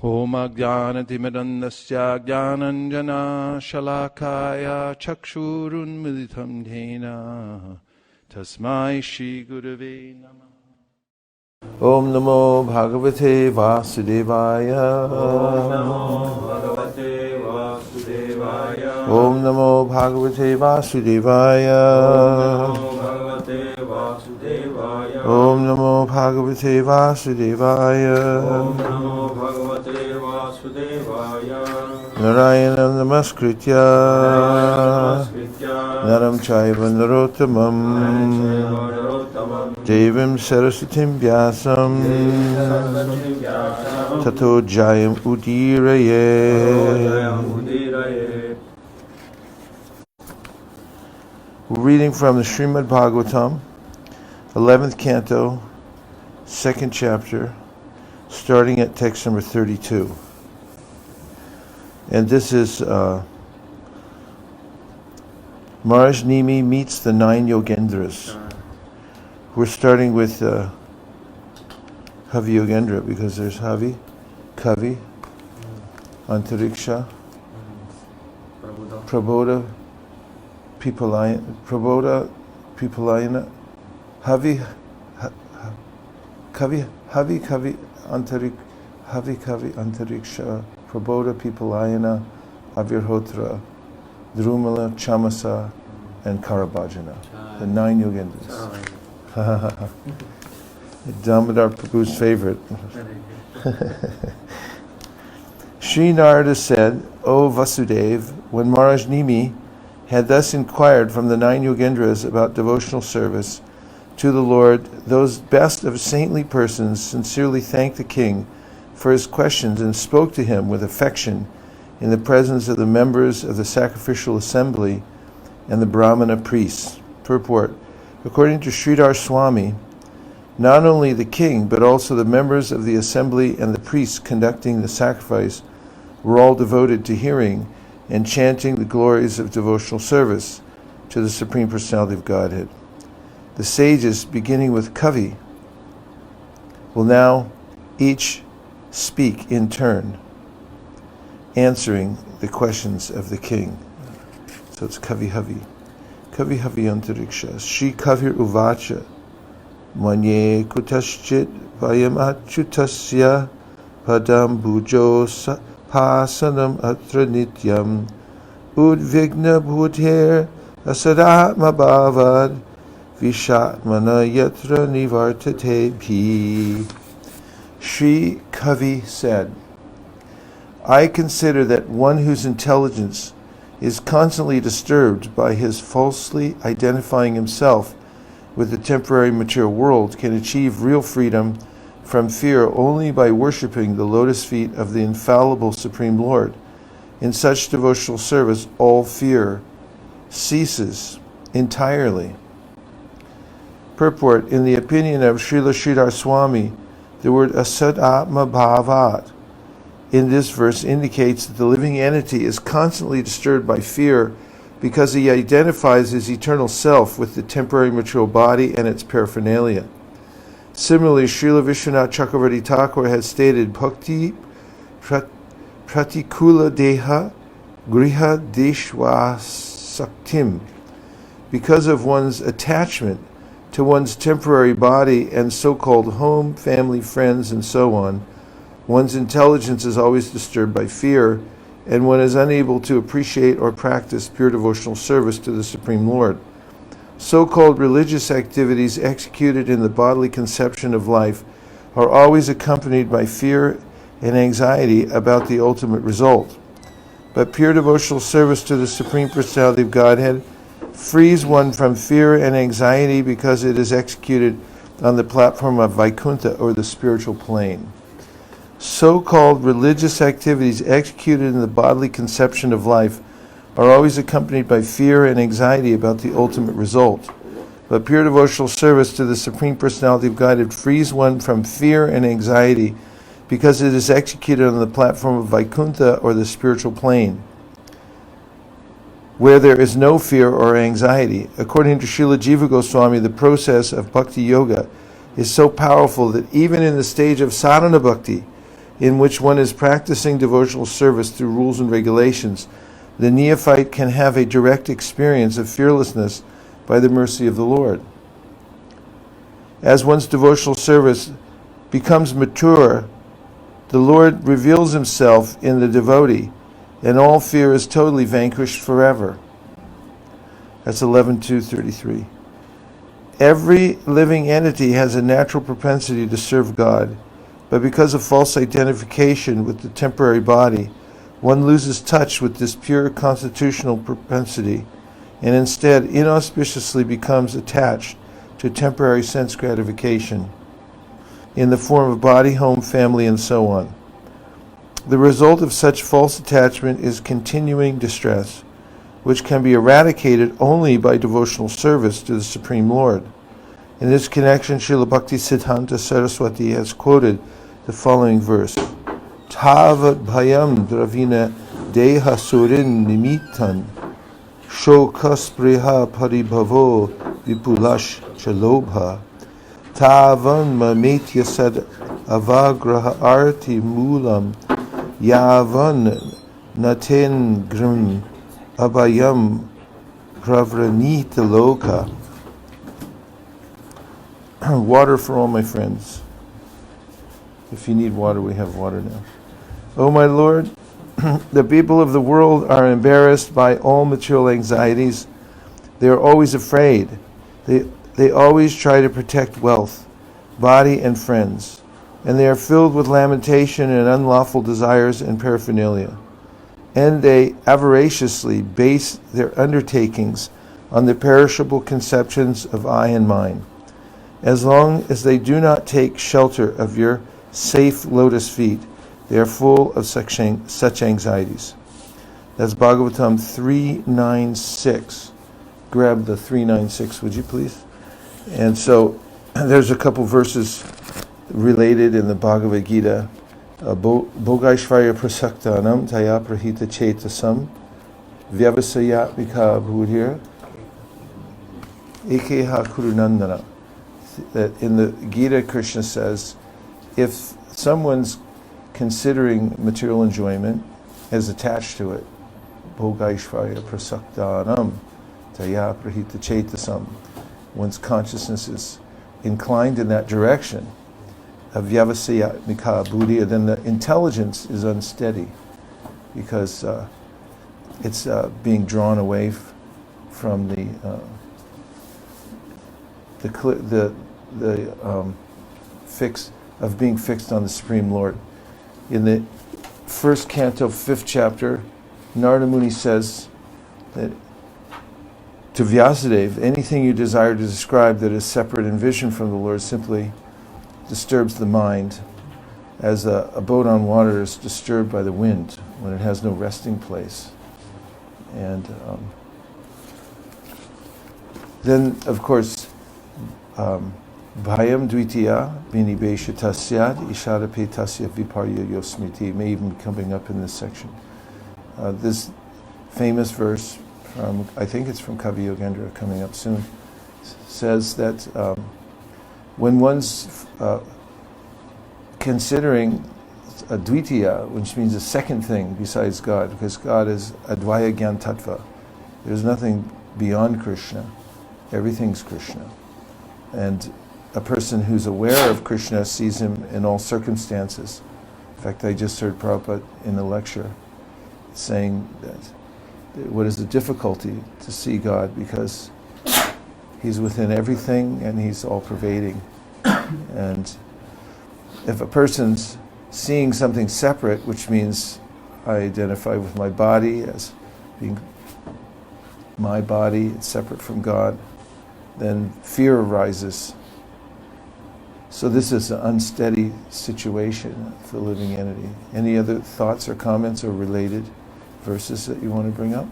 Om Ajnanatimirandasya Jnananjana Shalakaya Chakshurunmilitam Yena Tasmai Shri Gurave Namah. Om Namo Bhagavate Vasudevaya. Om Namo Bhagavate Vasudevaya. Om Namo Bhagavate Vasudevaya. Om Namo Bhagavate Vasudevaya. Om Namo Bhagavate Vasudevaya. Om Namo Bhagavate Vasudevaya. Narayanam Namaskritya Naram Chaiva Narottamam Devim Saraswatim Vyasam Tato Jayam Udiraye. We're reading from the Srimad Bhagavatam, 11th canto, 2nd chapter, starting at text number 32. And this is Maharaj Nimi meets the 9 Yogendras. We're starting with Havi Yogendra because there's Havi, Kavi, Antariksha, Prabodha, Pipalayana, Havi, Kavi, Antariksha, Prabodha, Pipalayana, Avirhotra, Drumala, Chamasa, and Karabhajana, the 9 Yogendras. Damodar Prabhu's favorite. Sri Narada said, O Vasudev, when Maharaj Nimi had thus inquired from the 9 Yogendras about devotional service to the Lord, those best of saintly persons sincerely thanked the king for his questions and spoke to him with affection in the presence of the members of the sacrificial assembly and the Brahmana priests. Purport. According to Sridhar Swami, not only the king, but also the members of the assembly and the priests conducting the sacrifice were all devoted to hearing and chanting the glories of devotional service to the Supreme Personality of Godhead. The sages, beginning with Kavi, will now each speak in turn, answering the questions of the king. So it's Kavi Havi. Kavi Havi Antariksha. Shri Kavir Uvacha. Manye Kutaschit Vayam Achutasya Padam Bujo Pasanam Atra Nityam Udvigna Bhuther Asadatma Bhavad Vishatmana Yatra Nivartate Bhi. Shri Kavi said, I consider that one whose intelligence is constantly disturbed by his falsely identifying himself with the temporary material world can achieve real freedom from fear only by worshipping the lotus feet of the infallible Supreme Lord. In such devotional service, all fear ceases entirely. Purport. In the opinion of Srila Sridhar Swami, the word asad atma bhavat in this verse indicates that the living entity is constantly disturbed by fear because he identifies his eternal self with the temporary material body and its paraphernalia. Similarly, Srila Vishwanath Chakravarti Thakur has stated, Bhakti pratikula deha griha deshvasaktim. Because of one's attachment to one's temporary body and so-called home, family, friends, and so on, one's intelligence is always disturbed by fear, and one is unable to appreciate or practice pure devotional service to the Supreme Lord. So-called religious activities executed in the bodily conception of life are always accompanied by fear and anxiety about the ultimate result. But pure devotional service to the Supreme Personality of Godhead frees one from fear and anxiety because it is executed on the platform of Vaikuntha, or the spiritual plane. So-called religious activities executed in the bodily conception of life are always accompanied by fear and anxiety about the ultimate result. But pure devotional service to the Supreme Personality of Godhead frees one from fear and anxiety because it is executed on the platform of Vaikuntha, or the spiritual plane, where there is no fear or anxiety. According to Srila Jiva Goswami, the process of bhakti yoga is so powerful that even in the stage of sadhana bhakti, in which one is practicing devotional service through rules and regulations, the neophyte can have a direct experience of fearlessness by the mercy of the Lord. As one's devotional service becomes mature, the Lord reveals himself in the devotee, and all fear is totally vanquished forever. That's 11.2.33. Every living entity has a natural propensity to serve God, but because of false identification with the temporary body, one loses touch with this pure constitutional propensity and instead inauspiciously becomes attached to temporary sense gratification in the form of body, home, family, and so on. The result of such false attachment is continuing distress, which can be eradicated only by devotional service to the Supreme Lord. In this connection, Srila Bhaktisiddhanta Saraswati has quoted the following verse: Tavat bhayam dravina deha surin nimittan shokaspriha paribhavo vipulash chalobha tavan mametya sad avagraha arti mulam yavan naten grim abhayam pravranita loka. Water for all my friends. If you need water, we have water now. O my Lord, the people of the world are embarrassed by all material anxieties. They are always afraid. They always try to protect wealth, body, and friends. And they are filled with lamentation and unlawful desires and paraphernalia. And they avariciously base their undertakings on the perishable conceptions of I and mine. As long as they do not take shelter of your safe lotus feet, they are full of such anxieties. That's Bhagavatam 396. Grab the 396, would you please? And so there's a couple verses related in the Bhagavad Gita. Bhogaishvarya prasaktanam taya prahita chetasam vyavasaya vikha bhudhir ekeha kurunandana. That in the Gita, Krishna says, if someone's considering material enjoyment, is attached to it, Bhogaishvarya prasaktanam taya prahita chetasam, one's consciousness is inclined in that direction, avyavasaya mikha buddhi, then the intelligence is unsteady because it's being drawn away from the fix of being fixed on the Supreme Lord. In the first canto, 5th chapter, Narada Muni says that to Vyasadeva, anything you desire to describe that is separate in vision from the Lord simply disturbs the mind, as a boat on water is disturbed by the wind when it has no resting place. And then, of course, Bhayam Dvitiya Vinibesha Tasyad Isharape Tasya Viparya Yosmiti may even be coming up in this section. This famous verse from, I think it's from Kavi Yogendra, coming up soon, says that when one's considering a Dvitiya, which means a second thing besides God, because God is Advaya Gyan Tattva, there's nothing beyond Krishna, everything's Krishna. And a person who's aware of Krishna sees him in all circumstances. In fact, I just heard Prabhupada in a lecture saying that what is the difficulty to see God, because he's within everything and he's all-pervading. And if a person's seeing something separate, which means I identify with my body as being my body, it's separate from God, then fear arises. So this is an unsteady situation for the living entity. Any other thoughts or comments or related verses that you want to bring up?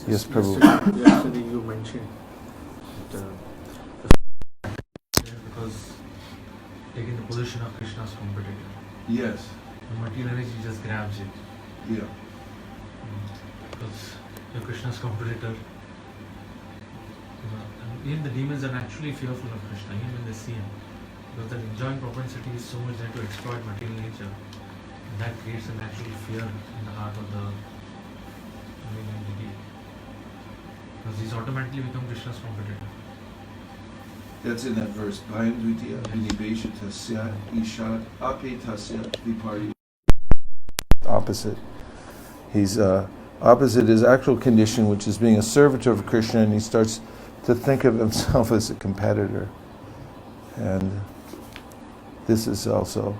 Yes, Prabhu. Yesterday you mentioned that because taking the position of Krishna's competitor. Yes. The material energy just grabs it. Yeah. Because you're Krishna's competitor. Even the demons are actually fearful of Krishna, even when they see him. Because that enjoying propensity is so much there to exploit material nature. And that creates a natural fear in the heart of the living entity. Because he's automatically become Krishna's competitor. That's in that verse. Bhayam dvitiya vinibeshatasya ishat apetasya vipari. Opposite. He's opposite his actual condition, which is being a servitor of Krishna, and he starts to think of himself as a competitor. And this is also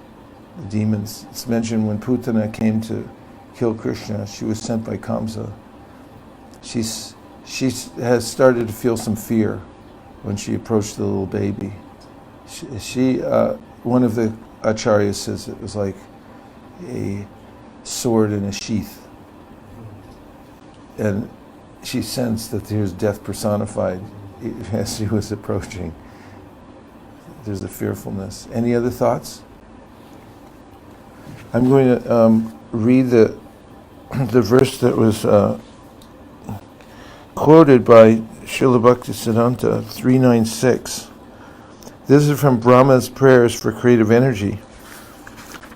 the demons. It's mentioned when Putana came to kill Krishna, she was sent by Kamsa. She has started to feel some fear when she approached the little baby. She one of the acharyas says it was like a sword in a sheath. And she sensed that there's death personified as she was approaching. There's a fearfulness. Any other thoughts? I'm going to read the verse that was quoted by Srila Bhaktisiddhanta 396. This is from Brahma's prayers for creative energy.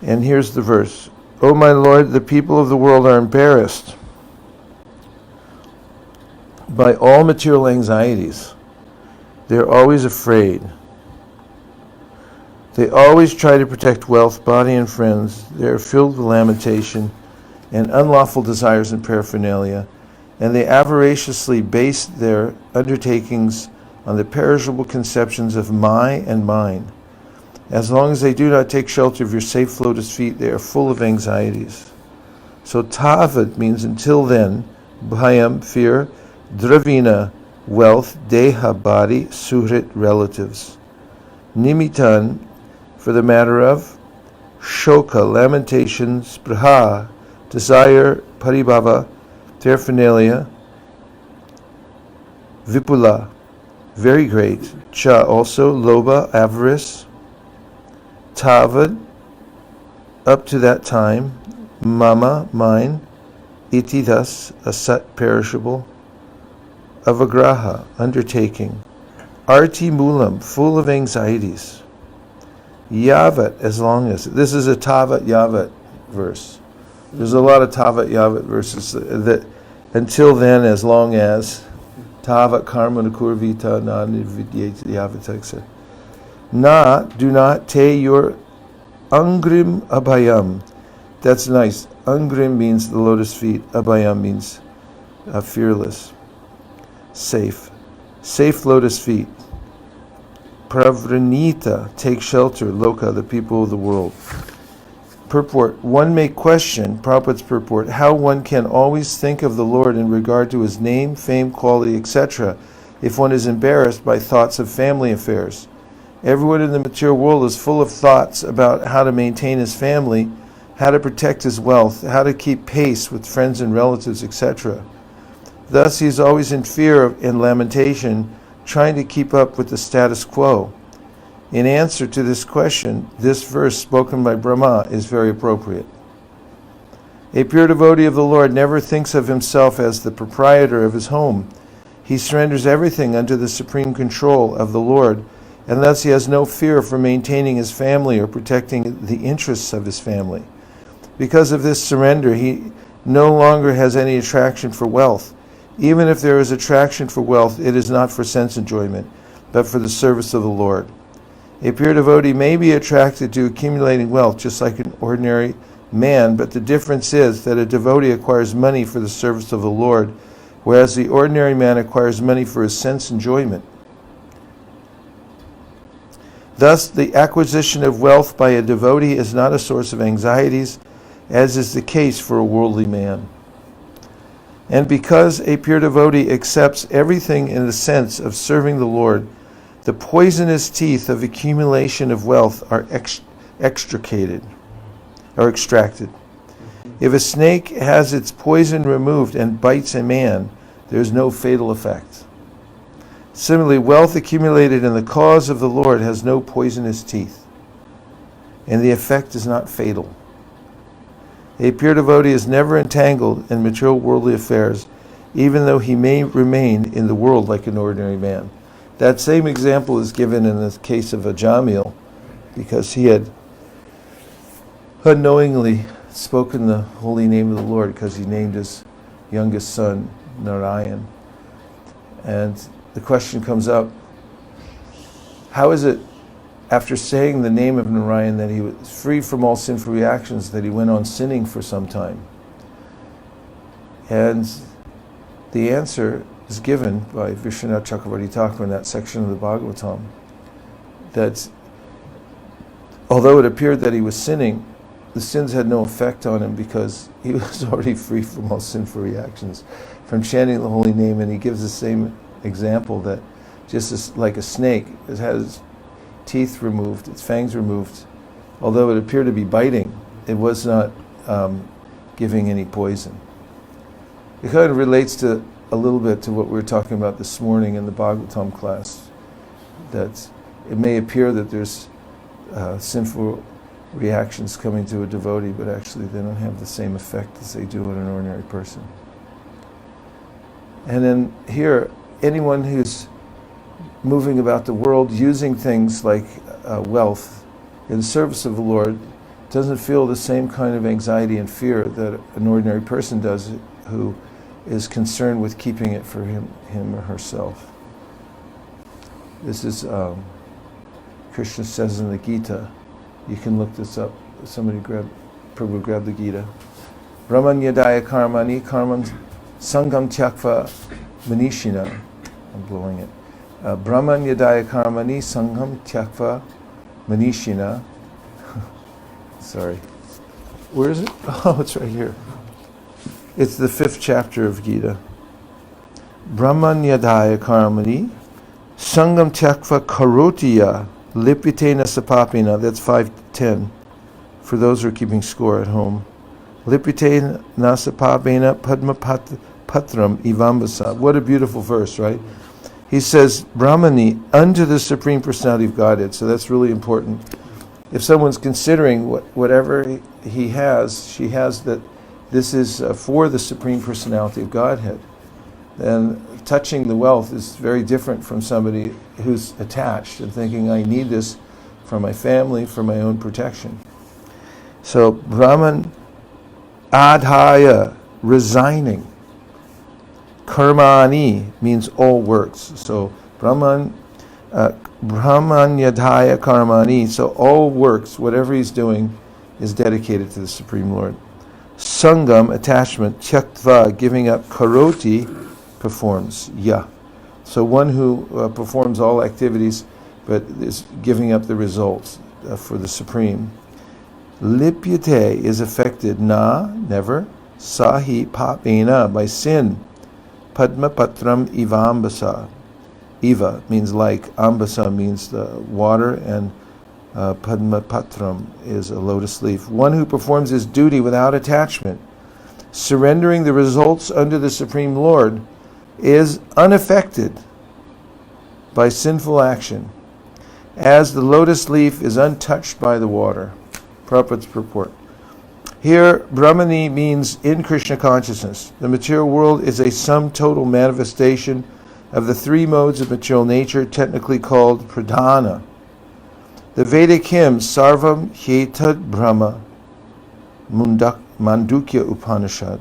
And here's the verse. O my Lord, the people of the world are embarrassed by all material anxieties. They're always afraid. They always try to protect wealth, body, and friends. They're filled with lamentation and unlawful desires and paraphernalia, and they avariciously base their undertakings on the perishable conceptions of my and mine. As long as they do not take shelter of your safe lotus feet, they are full of anxieties. So tavat means until then, bhayam, fear, dravina, wealth, deha, body, suhrit, relatives. Nimitan, for the matter of, shoka, lamentation, spraha, desire, paribhava, paraphernalia, vipula, very great, cha, also, loba, avarice, tavad, up to that time, mama, mine, iti, thus, asat, perishable, avagraha, undertaking, arti mulam, full of anxieties, yavat, as long as, this is a tavat yavat verse. There's a lot of tavat yavat verses that until then, as long as, tavat karma nakurvita na nirvidyate yavat, etc. Na, do not, te, your angrim abhayam. That's nice. Angrim means the lotus feet. Abhayam means fearless. Safe. Safe lotus feet. Pravranita, take shelter. Loka, the people of the world. Purport. One may question, Prabhupada's purport, how one can always think of the Lord in regard to his name, fame, quality, etc., if one is embarrassed by thoughts of family affairs. Everyone in the material world is full of thoughts about how to maintain his family, how to protect his wealth, how to keep pace with friends and relatives, etc. Thus he is always in fear and lamentation, trying to keep up with the status quo. In answer to this question, this verse spoken by Brahma is very appropriate. A pure devotee of the Lord never thinks of himself as the proprietor of his home. He surrenders everything under the supreme control of the Lord, and thus he has no fear for maintaining his family or protecting the interests of his family. Because of this surrender, he no longer has any attraction for wealth. Even if there is attraction for wealth, it is not for sense enjoyment, but for the service of the Lord. A pure devotee may be attracted to accumulating wealth just like an ordinary man, but the difference is that a devotee acquires money for the service of the Lord, whereas the ordinary man acquires money for his sense enjoyment. Thus, the acquisition of wealth by a devotee is not a source of anxieties, as is the case for a worldly man. And because a pure devotee accepts everything in the sense of serving the Lord, the poisonous teeth of accumulation of wealth are extracted. If a snake has its poison removed and bites a man, there is no fatal effect. Similarly, wealth accumulated in the cause of the Lord has no poisonous teeth, and the effect is not fatal. A pure devotee is never entangled in material worldly affairs, even though he may remain in the world like an ordinary man. That same example is given in the case of a Jamil, because he had unknowingly spoken the holy name of the Lord because he named his youngest son Narayan. And the question comes up, how is it after saying the name of Narayan that he was free from all sinful reactions that he went on sinning for some time? And the answer is given by Vishwanath Chakravarti Thakur in that section of the Bhagavatam, that although it appeared that he was sinning, the sins had no effect on him because he was already free from all sinful reactions from chanting the holy name. And he gives the same example that just as like a snake, it has its teeth removed, its fangs removed. Although it appeared to be biting, it was not giving any poison. It kind of relates to a little bit to what we were talking about this morning in the Bhagavatam class, that it may appear that there's sinful reactions coming to a devotee, but actually they don't have the same effect as they do on an ordinary person. And then here, anyone who's moving about the world using things like wealth in service of the Lord doesn't feel the same kind of anxiety and fear that an ordinary person does who is concerned with keeping it for him or herself. This is, Krishna says in the Gita, you can look this up. Prabhu grab the Gita. Brahman yadaya karmani karman sangam tyakva manishina. I'm blowing it. Brahman yadaya karmani sangam tyakva manishina. Sorry. Where is it? Oh, it's right here. It's the 5th chapter of Gita. Brahman yadaya karmani sangam tyakva karotiya lipitena sapapina. That's 5:10 for those who are keeping score at home. Lipitena sapapina padma patram ivambasa. What a beautiful verse, right? He says, Brahmani, unto the Supreme Personality of Godhead. So that's really important. If someone's considering whatever he has, she has, that this is for the Supreme Personality of Godhead, then touching the wealth is very different from somebody who's attached and thinking, I need this for my family, for my own protection. So Brahman adhaya, resigning. Karmani means all works. So Brahman yadhaya karmani. So all works, whatever he's doing, is dedicated to the Supreme Lord. Sangam, attachment. Tyaktva, giving up. Karoti, performs. So one who performs all activities but is giving up the results for the Supreme. Lipyate is affected. Na, never. Sahi papena, by sin. Padma patram ivambasa. Iva means like, ambasa means the water, and Padma patram is a lotus leaf. One who performs his duty without attachment, surrendering the results unto the Supreme Lord, is unaffected by sinful action, as the lotus leaf is untouched by the water. Prabhupada's purport. Here, Brahmani means in Krishna consciousness. The material world is a sum total manifestation of the 3 modes of material nature, technically called pradhana. The Vedic hymn, Sarvam Hyetad Brahma, Mandukya Upanishad,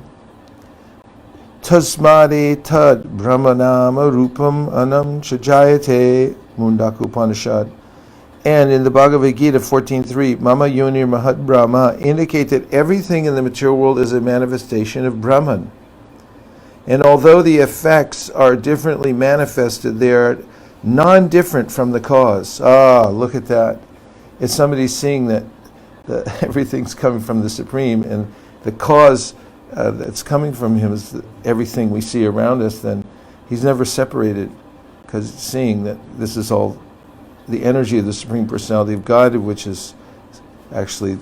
Tasmade Tad Brahmanama Rupam Anam Chajayate, Mundaka Upanishad, and in the Bhagavad Gita 14.3, Mama Yonir Mahat Brahma, indicate that everything in the material world is a manifestation of Brahman. And although the effects are differently manifested, they are non-different from the cause. Look at that. If somebody's seeing that everything's coming from the Supreme, and the cause that's coming from him is everything we see around us, then he's never separated, because seeing that this is all the energy of the Supreme Personality of God, which is actually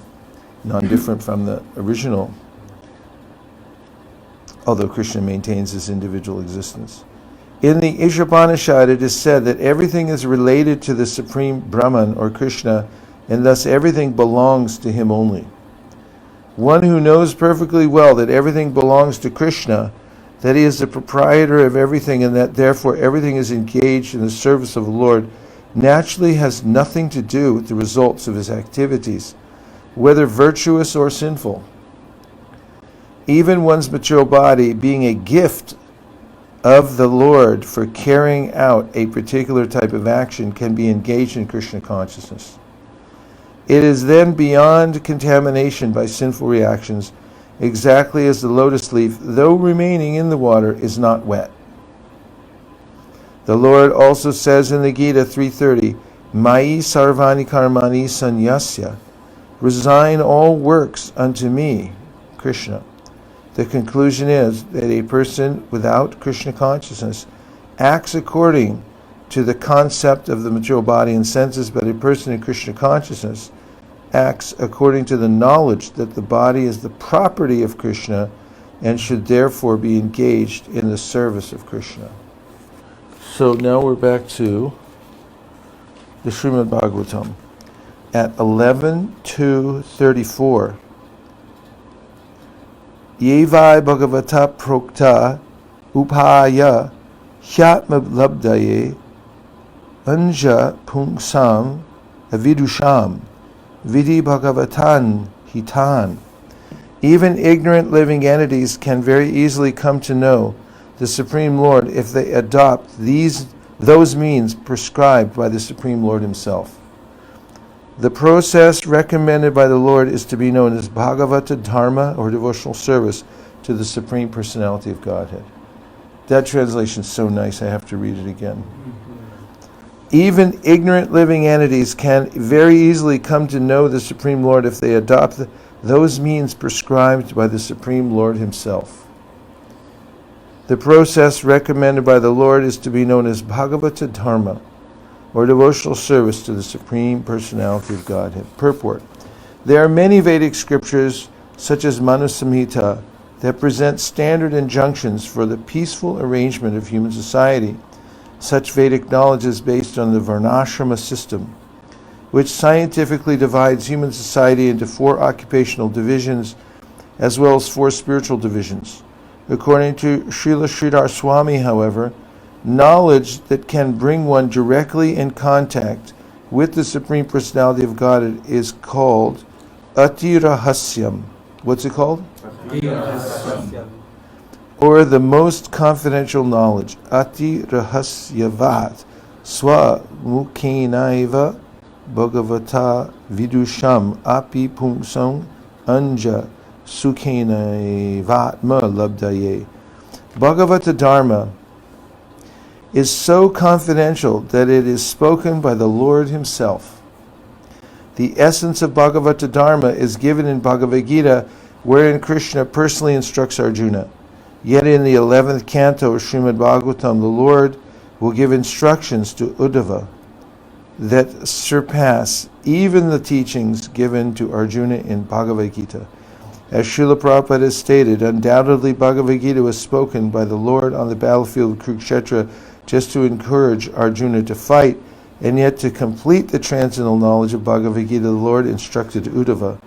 non-different from the original, although Krishna maintains his individual existence. In the Ishopanishad, it is said that everything is related to the Supreme Brahman or Krishna, and thus everything belongs to him only. One who knows perfectly well that everything belongs to Krishna, that he is the proprietor of everything, and that therefore everything is engaged in the service of the Lord, naturally has nothing to do with the results of his activities, whether virtuous or sinful. Even one's material body being a gift of the Lord for carrying out a particular type of action can be engaged in Krishna consciousness. It is then beyond contamination by sinful reactions, exactly as the lotus leaf, though remaining in the water, is not wet. The Lord also says in the Gita 3:30, Mai sarvani karmani sanyasya, resign all works unto me, Krishna. The conclusion is that a person without Krishna consciousness acts according to the concept of the material body and senses, but a person in Krishna consciousness acts according to the knowledge that the body is the property of Krishna and should therefore be engaged in the service of Krishna. So now we're back to the Srimad Bhagavatam at 11:2:34. Yevai Bhagavata Prokta Upaya Hyatma Labdaye Anja Pungsam Avidusham Vidi Bhagavatan Hitan. Even ignorant living entities can very easily come to know the Supreme Lord if they adopt those means prescribed by the Supreme Lord himself. The process recommended by the Lord is to be known as Bhagavata Dharma, or devotional service to the Supreme Personality of Godhead. That translation is so nice, I have to read it again. Even ignorant living entities can very easily come to know the Supreme Lord if they adopt those means prescribed by the Supreme Lord himself. The process recommended by the Lord is to be known as Bhagavata Dharma, or devotional service to the Supreme Personality of Godhead. Purport. There are many Vedic scriptures, such as Manu Samhita, that present standard injunctions for the peaceful arrangement of human society. Such Vedic knowledge is based on the Varnashrama system, which scientifically divides human society into 4 occupational divisions, as well as 4 spiritual divisions. According to Srila Sridhar Swami, however, knowledge that can bring one directly in contact with the Supreme Personality of God is called Ati Rahasyam. What's it called? Or the most confidential knowledge. Ati Rahasyavat Swa Mukhinaiva Bhagavata Vidusham Api Pungsam Anja Sukhinaivatma Labdaye. Bhagavata Dharma is so confidential that it is spoken by the Lord himself. The essence of Bhagavata Dharma is given in Bhagavad Gita, wherein Krishna personally instructs Arjuna. Yet in the 11th canto of Srimad Bhagavatam, the Lord will give instructions to Uddhava that surpass even the teachings given to Arjuna in Bhagavad Gita. As Srila Prabhupada has stated, undoubtedly Bhagavad Gita was spoken by the Lord on the battlefield of Kurukshetra just to encourage Arjuna to fight, and yet to complete the transcendental knowledge of Bhagavad Gita, the Lord instructed Uddhava.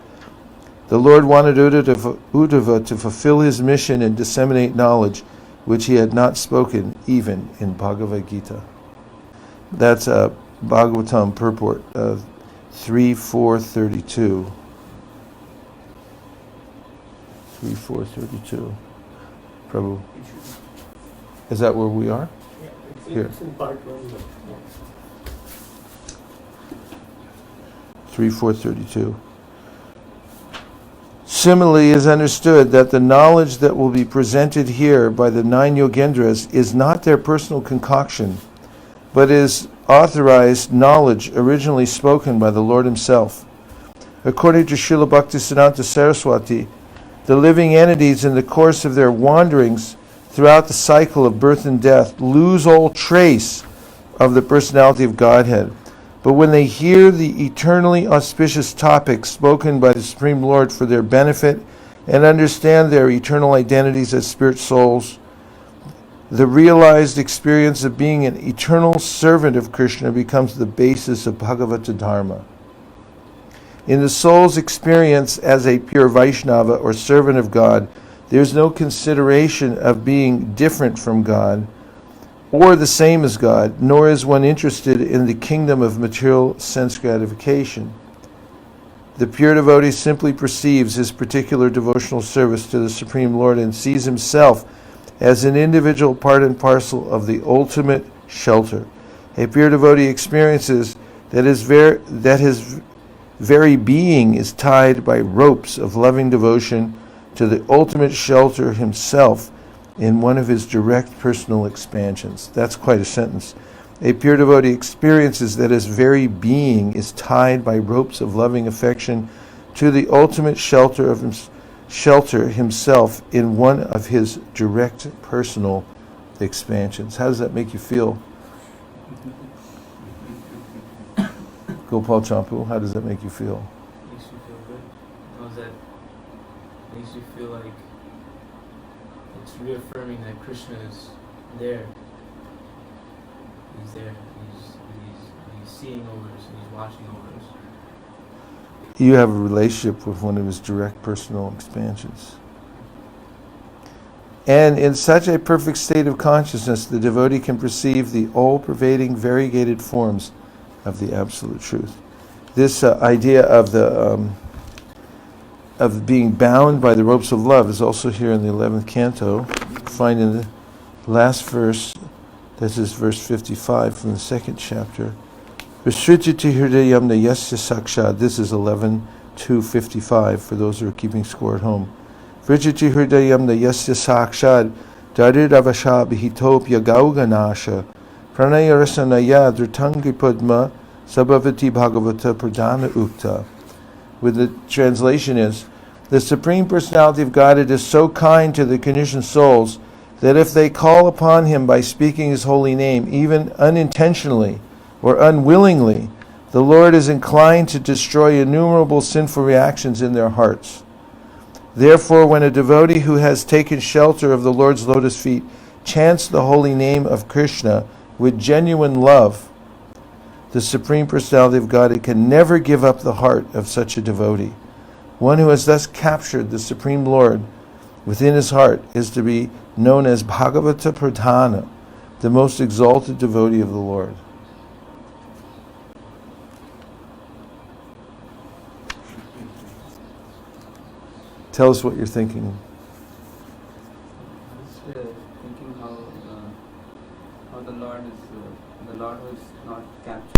The Lord wanted Uddhava to fulfill his mission and disseminate knowledge which he had not spoken even in Bhagavad Gita. That's Bhagavatam purport 3.4.32. 3.4.32. Prabhu. Is that where we are? Here. It's in part 1. 3.4.32. Similarly, it is understood that the knowledge that will be presented here by the 9 Yogendras is not their personal concoction, but is authorized knowledge originally spoken by the Lord himself. According to Srila Bhaktisiddhanta Saraswati, the living entities in the course of their wanderings throughout the cycle of birth and death lose all trace of the personality of Godhead. But when they hear the eternally auspicious topics spoken by the Supreme Lord for their benefit and understand their eternal identities as spirit souls, the realized experience of being an eternal servant of Krishna becomes the basis of Bhagavata Dharma. In the soul's experience as a pure Vaishnava or servant of God, there is no consideration of being different from God, or the same as God, nor is one interested in the kingdom of material sense gratification. The pure devotee simply perceives his particular devotional service to the Supreme Lord and sees himself as an individual part and parcel of the ultimate shelter. A pure devotee experiences that his very being is tied by ropes of loving devotion to the ultimate shelter himself in one of his direct personal expansions. That's quite a sentence. A pure devotee experiences that his very being is tied by ropes of loving affection to the ultimate shelter himself in one of his direct personal expansions. How does that make you feel? Gopal Champu, how does that make you feel? Makes you feel good. Because that makes you feel like it's reaffirming that Krishna is there. He's there. He's seeing over us and he's watching over us. You have a relationship with one of his direct personal expansions. And in such a perfect state of consciousness, the devotee can perceive the all-pervading variegated forms of the absolute truth. This idea of being bound by the ropes of love is also here in the 11th canto. Find in the last verse, this is verse 55 from the second chapter. Vishrujati hridayam yasya sakshad. This is 11:255 for those who are keeping score at home. Vrijati hridayam yasya sakshad daridavasha bihitopya gauganasha pranaya rasanaya dhritangi padma sabhavati bhagavata pradana ukta. With the translation is, the Supreme Personality of Godhead is so kind to the conditioned souls that if they call upon Him by speaking His holy name, even unintentionally or unwillingly, the Lord is inclined to destroy innumerable sinful reactions in their hearts. Therefore, when a devotee who has taken shelter of the Lord's lotus feet chants the holy name of Krishna with genuine love, the Supreme Personality of Godhead can never give up the heart of such a devotee. One who has thus captured the Supreme Lord within his heart is to be known as Bhagavata Pradhana, the most exalted devotee of the Lord. Tell us what you're thinking. Just thinking how the Lord was not captured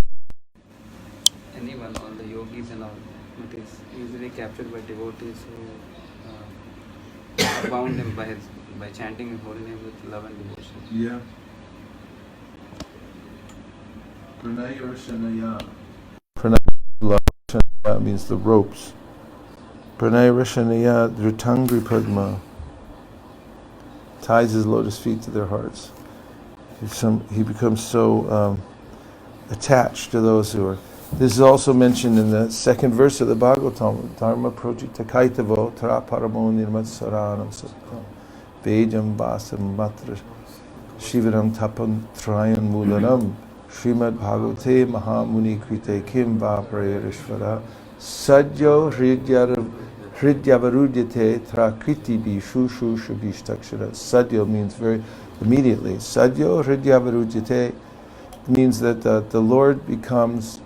anyone, all the yogis and all, but is usually captured by devotees who bound him by chanting his holy name with love and devotion. Yeah. Pranaya Rashanaya. Pranaya means the ropes. Pranaya Rashanaya Dhritangri Padma. Ties his lotus feet to their hearts. He becomes so attached to those who are. This is also mentioned in the second verse of the Bhagavatam. Dharma projita kaitavo tara paramo nirmatsaranam satam vejam vasam matra shivaram tapam trayan mulanam Srimad Bhagavate Mahamuni Krite Kim Va Prayarishvara Sadyo Hridyavarudhyate Trakriti Bishu Shusha Bishtakshara. Sadyo means very immediately. Sadyo Hridyavarudhyate means that the Lord becomes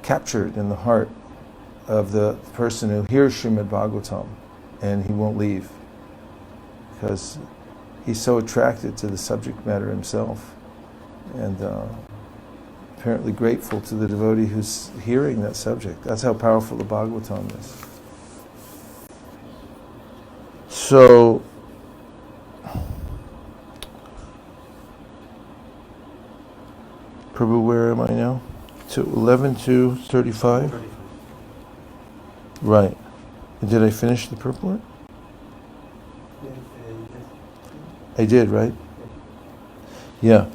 captured in the heart of the person who hears Srimad Bhagavatam, and he won't leave because he's so attracted to the subject matter himself, and apparently grateful to the devotee who's hearing that subject. That's how powerful the Bhagavatam is. So Prabhu, where am I now? To 11:235? Right. Did I finish the purport? I did, right? Yeah.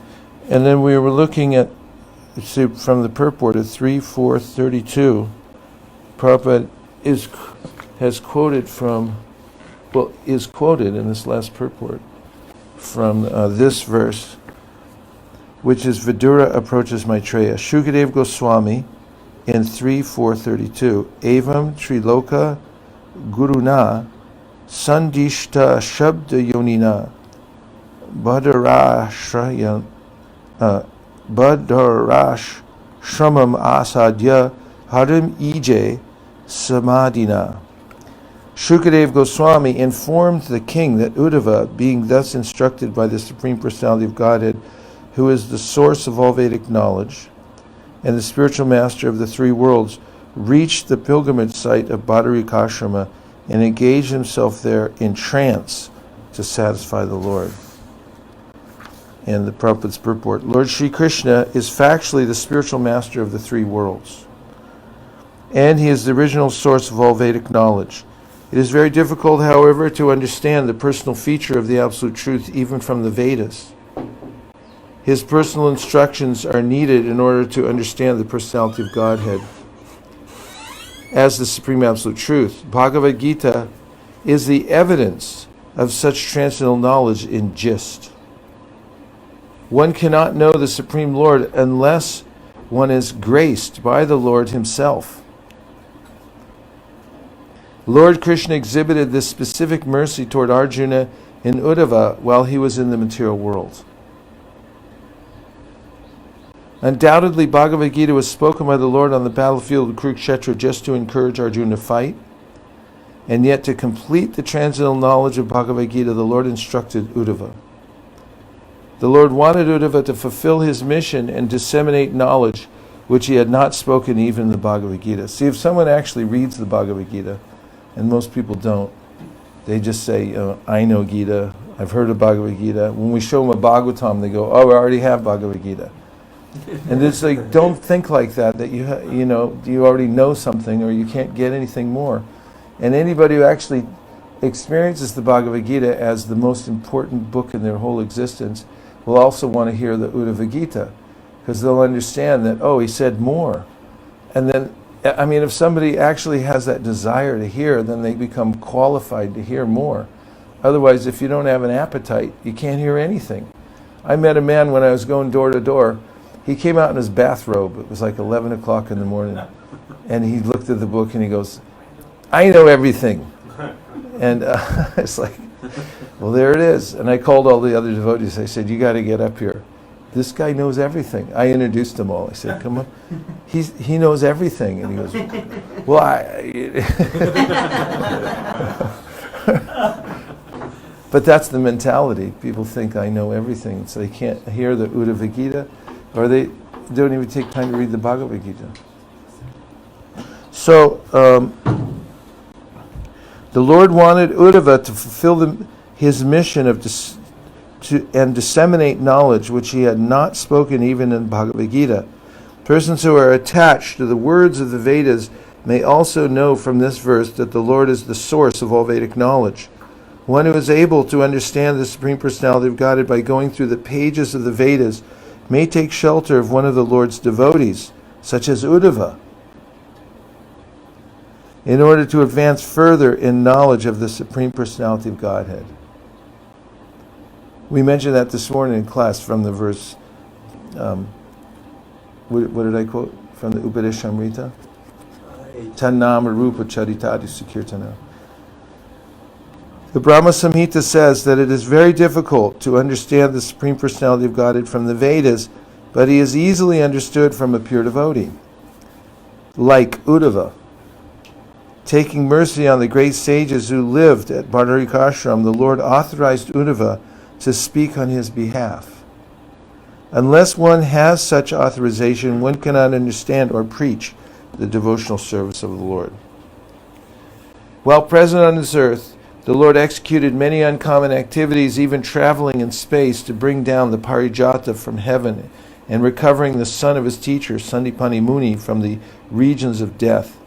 And then we were looking at, see, from the purport at 3:432, Prabhupada has quoted from, well, is quoted in this last purport from this verse, which is Vidura approaches Maitreya. Shukadev Goswami in 3:432, Evam Triloka Guruna Sandishta Shabda Yonina Badarashramam asadya harim ije samadhina. Shukadeva Goswami informed the king that Uddhava, being thus instructed by the Supreme Personality of Godhead, who is the source of all Vedic knowledge and the spiritual master of the three worlds, reached the pilgrimage site of Badarikashrama and engaged himself there in trance to satisfy the Lord. And the Prabhupada's purport: Lord Sri Krishna is factually the spiritual master of the three worlds, and he is the original source of all Vedic knowledge. It is very difficult, however, to understand the personal feature of the Absolute Truth even from the Vedas. His personal instructions are needed in order to understand the personality of Godhead as the Supreme Absolute Truth. Bhagavad Gita is the evidence of such transcendental knowledge in gist. One cannot know the Supreme Lord unless one is graced by the Lord himself. Lord Krishna exhibited this specific mercy toward Arjuna in Uddhava while he was in the material world. Undoubtedly, Bhagavad Gita was spoken by the Lord on the battlefield of Kurukshetra just to encourage Arjuna to fight, and yet to complete the transcendental knowledge of Bhagavad Gita, the Lord instructed Uddhava. The Lord wanted Uddhava to fulfill his mission and disseminate knowledge which he had not spoken even in the Bhagavad Gita. See, if someone actually reads the Bhagavad Gita, and most people don't, they just say, I know Gita, I've heard of Bhagavad Gita. When we show them a Bhagavatam, they go, oh, I already have Bhagavad Gita. And it's like, don't think like that you already know something or you can't get anything more. And anybody who actually experiences the Bhagavad Gita as the most important book in their whole existence will also want to hear the Uddhava Gita, because they'll understand that, oh, he said more. And then, I mean, if somebody actually has that desire to hear, then they become qualified to hear more. Otherwise, if you don't have an appetite, you can't hear anything. I met a man when I was going door to door. He came out in his bathrobe. It was like 11 o'clock in the morning. And he looked at the book and he goes, I know everything. And it's like, well, there it is. And I called all the other devotees. I said, you got to get up here. This guy knows everything. I introduced him all. I said, come on. He knows everything. And he goes, well, But that's the mentality. People think I know everything. So they can't hear the Uddhava Gita, or they don't even take time to read the Bhagavad Gita. So, the Lord wanted Uddhava to fulfill his mission of and disseminate knowledge which he had not spoken even in Bhagavad Gita. Persons who are attached to the words of the Vedas may also know from this verse that the Lord is the source of all Vedic knowledge. One who is able to understand the Supreme Personality of Godhead by going through the pages of the Vedas may take shelter of one of the Lord's devotees, such as Uddhava, in order to advance further in knowledge of the Supreme Personality of Godhead. We mentioned that this morning in class from the verse, what did I quote? From the Upadeshamrita? Tannama Rupa Charitadi Sukirtana. The Brahma Samhita says that it is very difficult to understand the Supreme Personality of Godhead from the Vedas, but he is easily understood from a pure devotee, like Uddhava. Taking mercy on the great sages who lived at Badarikashram, the Lord authorized Uddhava to speak on his behalf. Unless one has such authorization, one cannot understand or preach the devotional service of the Lord. While present on this earth, the Lord executed many uncommon activities, even traveling in space to bring down the Parijata from heaven and recovering the son of his teacher, Sandipani Muni, from the regions of death.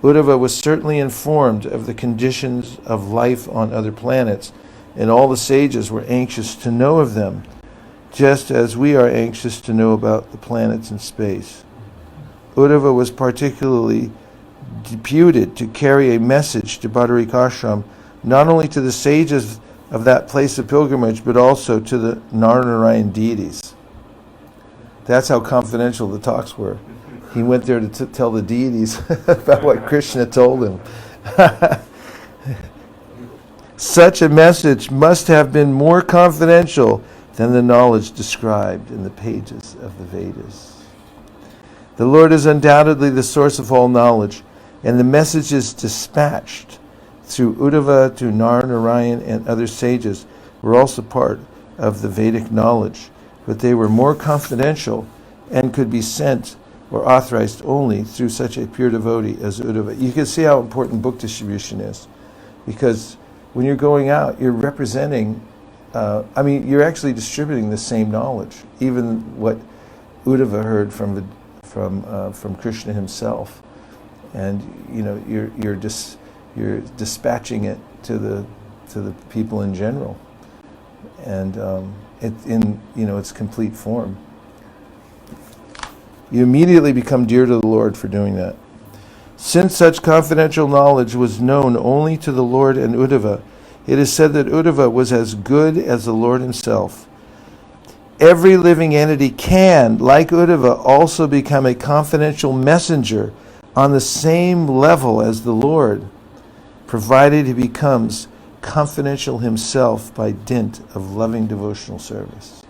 Uddhava was certainly informed of the conditions of life on other planets, and all the sages were anxious to know of them, just as we are anxious to know about the planets in space. Uddhava was particularly deputed to carry a message to Badarikashram, not only to the sages of that place of pilgrimage, but also to the Narayan deities. That's how confidential the talks were. He went there to tell the deities about what Krishna told him. Such a message must have been more confidential than the knowledge described in the pages of the Vedas. The Lord is undoubtedly the source of all knowledge, and the messages dispatched through Uddhava to Narayan and other sages were also part of the Vedic knowledge, but they were more confidential and could be sent or authorized only through such a pure devotee as Uddhava. You can see how important book distribution is, because when you're going out, you're representing, you're actually distributing the same knowledge, even what Uddhava heard from Krishna himself, and you're dispatching it to the people in general, and in its complete form. You immediately become dear to the Lord for doing that. Since such confidential knowledge was known only to the Lord and Uddhava, it is said that Uddhava was as good as the Lord himself. Every living entity can, like Uddhava, also become a confidential messenger on the same level as the Lord, provided he becomes confidential himself by dint of loving devotional service.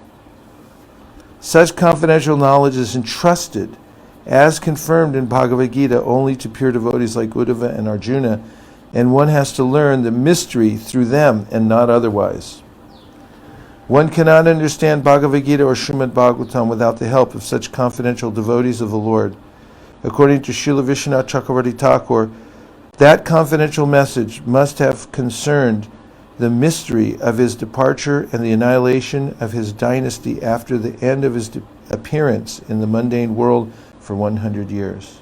Such confidential knowledge is entrusted, as confirmed in Bhagavad Gita, only to pure devotees like Uddhava and Arjuna, and one has to learn the mystery through them and not otherwise. One cannot understand Bhagavad Gita or Srimad Bhagavatam without the help of such confidential devotees of the Lord. According to Srila Vishwanath Chakravarti Thakur, that confidential message must have concerned the mystery of his departure and the annihilation of his dynasty after the end of his appearance in the mundane world for 100 years.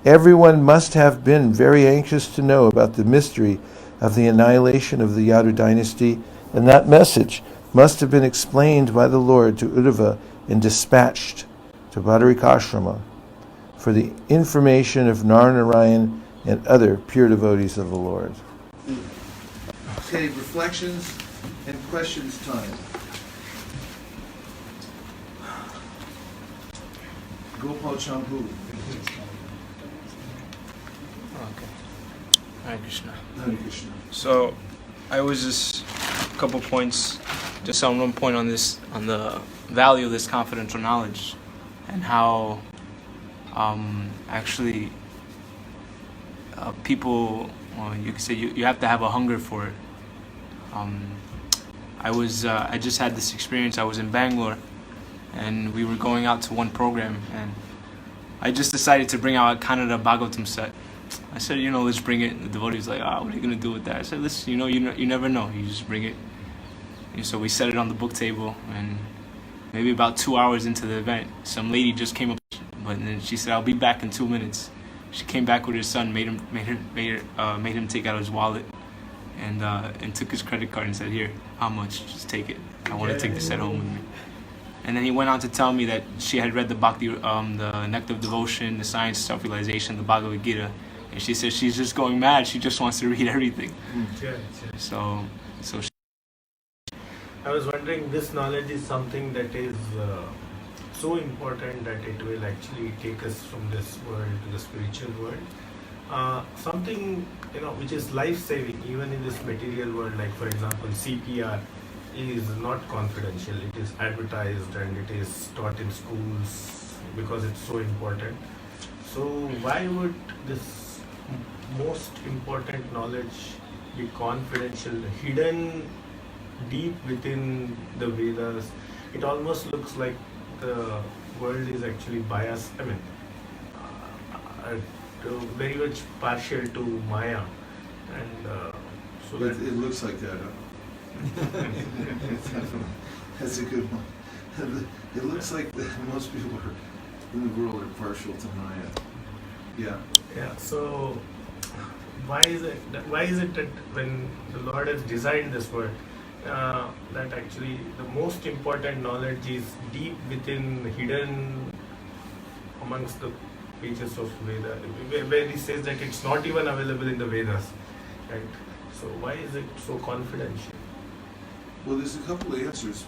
Everyone must have been very anxious to know about the mystery of the annihilation of the Yadu dynasty, and that message must have been explained by the Lord to Uddhava and dispatched to Badarikashrama for the information of Narayan and other pure devotees of the Lord. Okay, reflections and questions time. Gopal Champu. Okay. Hare Krishna. Hare Krishna. So, I was just a couple points, just on one point on this, on the value of this confidential knowledge, and how actually people, you could say you have to have a hunger for it. I just had this experience. I was in Bangalore, and we were going out to one program, and I just decided to bring out kind of the Bhagavatam set. I said, let's bring it. The devotee was like, what are you gonna do with that? I said, listen, you never know. You just bring it. And so we set it on the book table, and maybe about 2 hours into the event, some lady just came up, but then she said, I'll be back in 2 minutes. She came back with her son, made him take out his wallet, and took his credit card and said, here, how much? Just take it. I want to take the set home with me. And then he went on to tell me that she had read the Bhakti, the Nectar of Devotion, the Science of Self-Realization, the Bhagavad Gita, and she said she's just going mad. She just wants to read everything. So she, I was wondering, this knowledge is something that is so important that it will actually take us from this world to the spiritual world. Something which is life-saving even in this material world, like for example CPR, is not confidential. It is advertised and it is taught in schools because it's so important. So why would this most important knowledge be confidential, hidden deep within the Vedas? It almost looks like the world is actually biased. Very much partial to Maya, and so that It looks like that, huh? That's a good one. It looks like that most people in the world are partial to Maya. Yeah. So why is it that when the Lord has designed this world, that actually the most important knowledge is deep within, hidden amongst the pages of Veda, where he says that it's not even available in the Vedas, right? So why is it so confidential? Well, there's a couple of answers.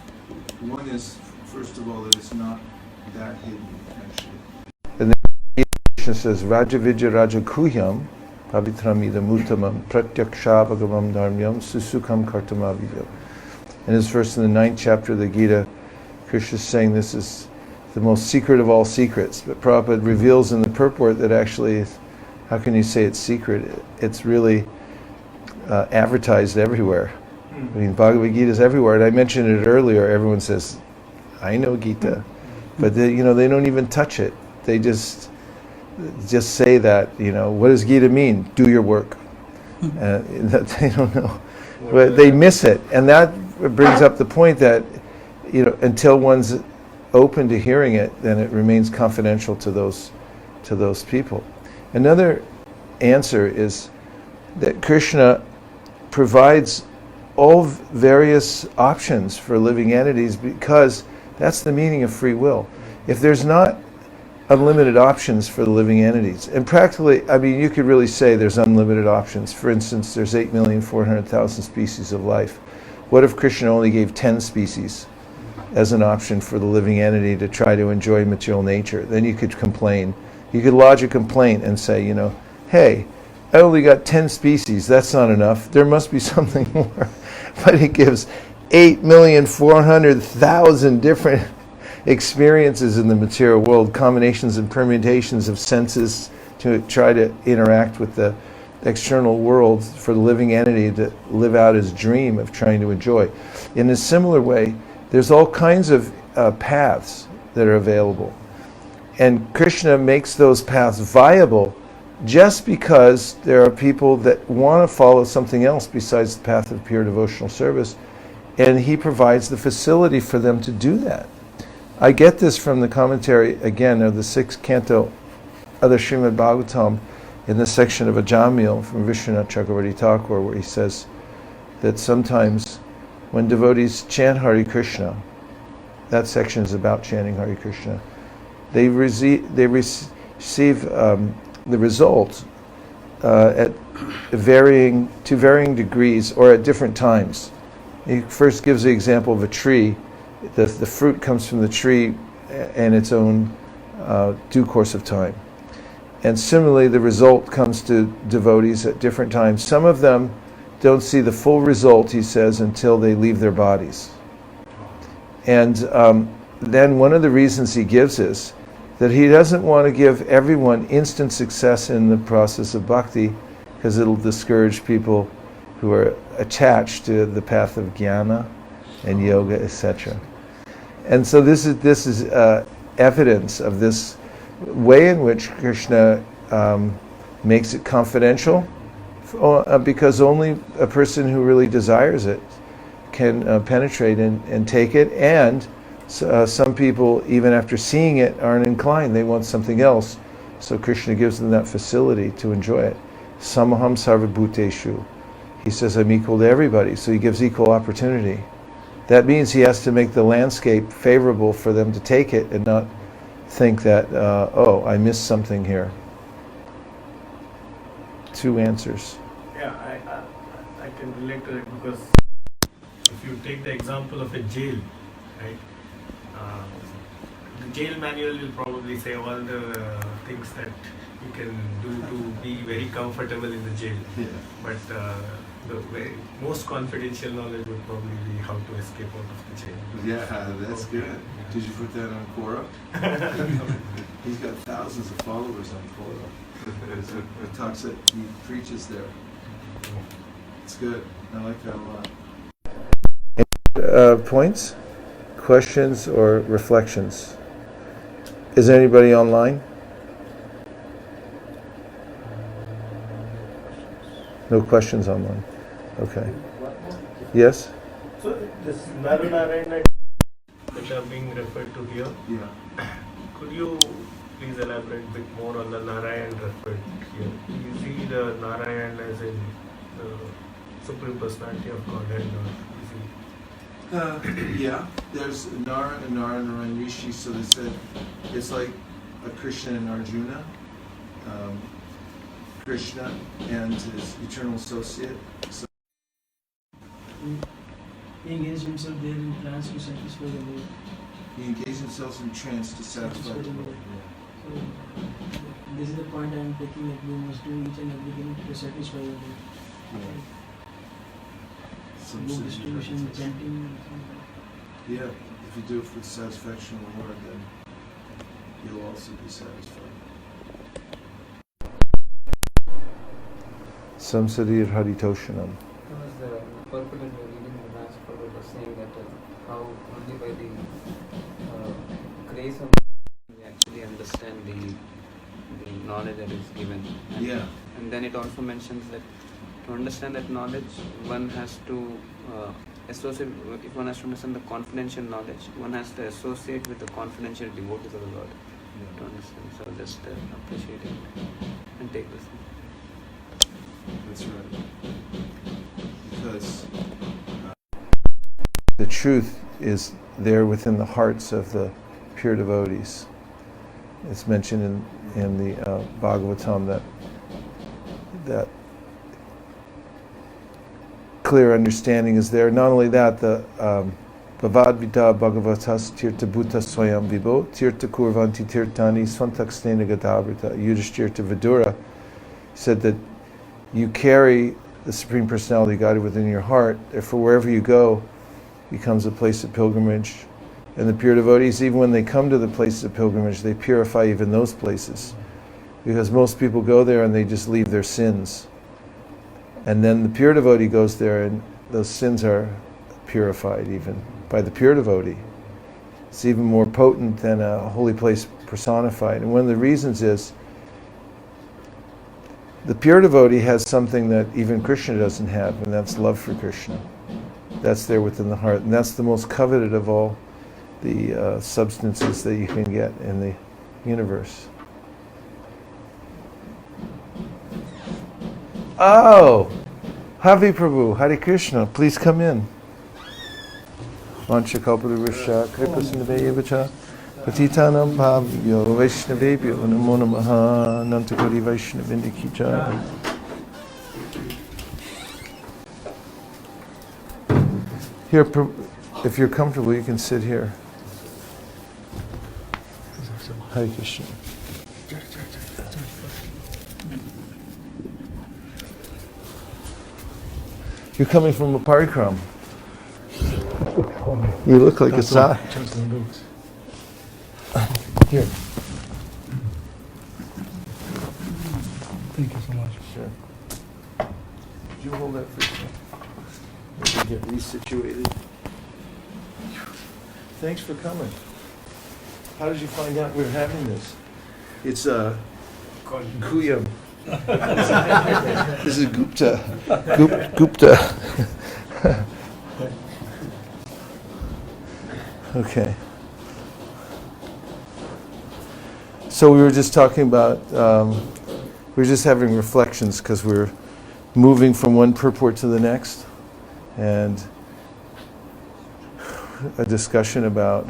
One is, first of all, that it's not that hidden, actually. And then Krishna says, Raja Vidya Raja Kuhyam, pavitram idam uttamam pratyakshabagamam dharmyam susukam kartamavidyo. In this verse in the 9th chapter of the Gita, Krishna is saying this is the most secret of all secrets. But Prabhupada reveals in the purport that actually, how can you say it's secret? It's really advertised everywhere. I mean, Bhagavad Gita is everywhere. And I mentioned it earlier. Everyone says, I know Gita. But they don't even touch it. They just say that, what does Gita mean? Do your work. They don't know. But they miss it. And that brings up the point that, until one's open to hearing it, then it remains confidential to those people. Another answer is that Krishna provides all various options for living entities, because that's the meaning of free will. If there's not unlimited options for the living entities, and practically, you could really say there's unlimited options. For instance, there's 8,400,000 species of life. What if Krishna only gave 10 species as an option for the living entity to try to enjoy material nature? Then you could complain. You could lodge a complaint and say, hey, I only got 10 species, that's not enough. There must be something more. But it gives 8,400,000 different experiences in the material world, combinations and permutations of senses to try to interact with the external world for the living entity to live out his dream of trying to enjoy. In a similar way, there's all kinds of paths that are available. And Krishna makes those paths viable just because there are people that want to follow something else besides the path of pure devotional service, and he provides the facility for them to do that. I get this from the commentary, again, of the 6th canto of the Srimad Bhagavatam, in the section of Ajamil from Vishwanath Chakravarti Thakur, where he says that sometimes when devotees chant Hare Krishna, that section is about chanting Hare Krishna, they receive the result to varying degrees or at different times. He first gives the example of a tree. The fruit comes from the tree in its own due course of time. And similarly, the result comes to devotees at different times. Some of them don't see the full result, he says, until they leave their bodies. And then one of the reasons he gives is that he doesn't want to give everyone instant success in the process of bhakti, because it'll discourage people who are attached to the path of jnana and yoga, etc. And so this is evidence of this way in which Krishna makes it confidential, because only a person who really desires it can penetrate and take it. And some people, even after seeing it, aren't inclined. They want something else. So Krishna gives them that facility to enjoy it. Samaham sarva bhuteshu. He says, I'm equal to everybody. So he gives equal opportunity. That means he has to make the landscape favorable for them to take it and not think that, I missed something here. 2 answers. Yeah, I can relate to it, because if you take the example of a jail, right? The jail manual will probably say all the things that you can do to be very comfortable in the jail. Yeah. But the most confidential knowledge would probably be how to escape out of the jail. Yeah, that's good. Did you put that on Quora? He's got thousands of followers on Quora. He preaches there. It's good. I like that a lot. Points, questions, or reflections? Is there anybody online? No questions online. Okay. Yes? So this Narayana which are being referred to here, Yeah. could you please elaborate a bit more on the Narayan referred here? You see the Narayan as in the Supreme Personality of Godhead, or is he? Yeah, there's Nara and Narayan Rishi, so they said it's like a Krishna and Arjuna. Krishna and his eternal associate. So He engaged himself there in trance to satisfy the mood. he engaged himself in trance to satisfy the Satisfy the Lord. mood. So, this is the point I am taking, that we must do each and everything to satisfy your Lord. Book distribution, chanting. Yeah, if you do it for the satisfaction of the Lord, then you'll also be satisfied. Samsadir Haritoshanam. Because the purport in your reading the last purport was saying that how only by the grace of we actually understand the knowledge that is given. And then it also mentions that to understand that knowledge, one has to associate, if one has to understand the confidential knowledge, one has to associate with the confidential devotees of the Lord to understand. So just appreciate it and take this. That's right. Because the truth is there within the hearts of the pure devotees. It's mentioned in the Bhagavatam that clear understanding is there. Not only that, the Bhavadvita Bhagavatas Tirtha Bhuta Swayam Vibho Tirtha Kurvanti Tirtani Svantakstena Gatavrita. Yudhishthira Vidura said that you carry the Supreme Personality of Godhead within your heart. Therefore, wherever you go becomes a place of pilgrimage. And the pure devotees, even when they come to the places of pilgrimage, they purify even those places. Because most people go there and they just leave their sins. And then the pure devotee goes there and those sins are purified even by the pure devotee. It's even more potent than a holy place personified. And one of the reasons is the pure devotee has something that even Krishna doesn't have, and that's love for Krishna. That's there within the heart. And that's the most coveted of all the substances that you can get in the universe. Oh! Havi Prabhu, Hare Krishna, please come in. Vancha Kalpatarusha, Kripasindaveyavacha, Patitanam Bhavyo, Vaishnavebhyo, Namo Namaha, Nantakoti Vaishnavindikija. Here, if you're comfortable, you can sit here. Hare Krishna. You're coming from a parikram. You look like a sadhu. Here. Thank you so much. Sure. Could you hold that for a second? Get resituated. Thanks for coming. How did you find out we were having this? It's Kuyam. This is Gupta. Gupta. Okay. So we were just talking about, we were just having reflections because we're moving from one purport to the next, and a discussion about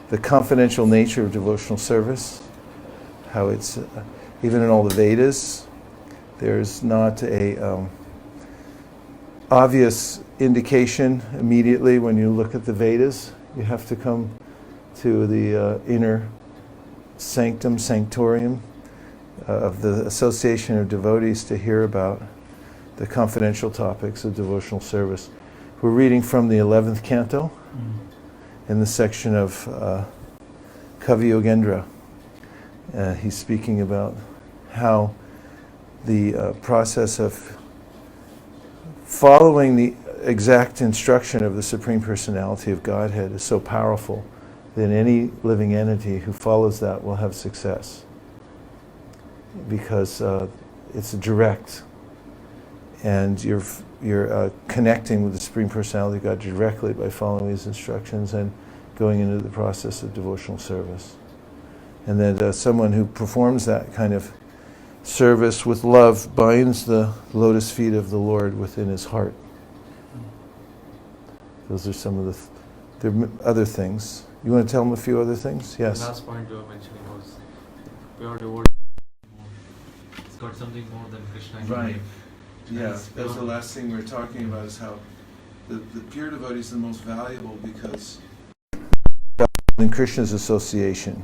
the confidential nature of devotional service, how it's, even in all the Vedas, there's not a obvious indication immediately when you look at the Vedas. You have to come to the inner sanctum, sanctorium of the association of devotees to hear about the confidential topics of devotional service. We're reading from the 11th canto in the section of Kavi Yogendra. He's speaking about how the process of following the exact instruction of the Supreme Personality of Godhead is so powerful that any living entity who follows that will have success, because it's direct, and you're connecting with the Supreme Personality of God directly by following these instructions and going into the process of devotional service. And that someone who performs that kind of service with love binds the lotus feet of the Lord within his heart. Those are some of the there are other things. You want to tell them a few other things? Yes. The last point you were mentioning was pure devotee. It's got something more than Krishna in Right. life. Yeah, It's that was the beyond- last thing we were talking about, is how the pure devotee is the most valuable because in Krishna's association,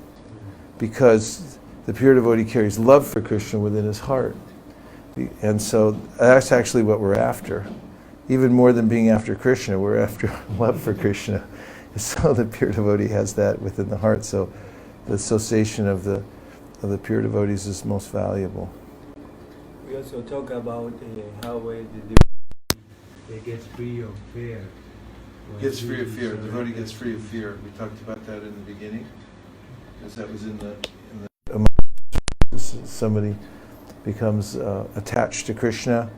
because the pure devotee carries love for Krishna within his heart. And so that's actually what we're after. Even more than being after Krishna, we're after love for Krishna. So the pure devotee has that within the heart. So the association of the pure devotees is most valuable. We also talk about how They get free of fear. Gets free of fear. The devotee gets free of fear. We talked about that in the beginning, because that was in the somebody becomes attached to Krishna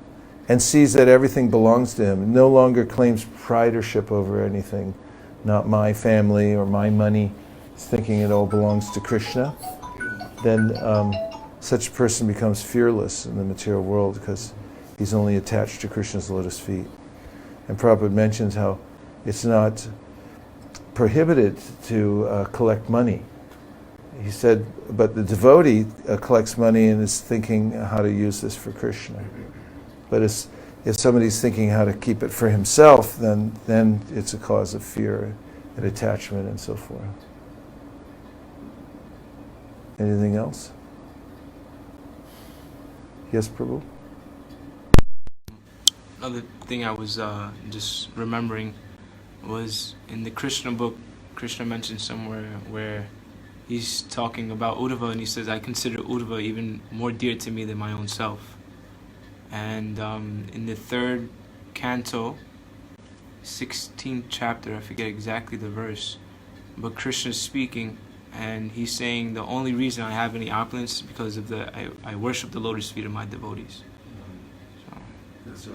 and sees that everything belongs to him. No longer claims pridership over anything, not my family or my money. He's thinking it all belongs to Krishna. Then such a person becomes fearless in the material world because he's only attached to Krishna's lotus feet. And Prabhupada mentions how it's not prohibited to collect money. He said, but the devotee collects money and is thinking how to use this for Krishna. But if somebody's thinking how to keep it for himself, then it's a cause of fear and attachment and so forth. Anything else? Yes, Prabhu? Another thing I was just remembering was in the Krishna book, Krishna mentioned somewhere where he's talking about Uddhava, and he says, I consider Uddhava even more dear to me than my own self. And in the 3rd canto, 16th chapter, I forget exactly the verse, but Krishna's speaking, and he's saying the only reason I have any opulence is because of I worship the lotus feet of my devotees. So. That's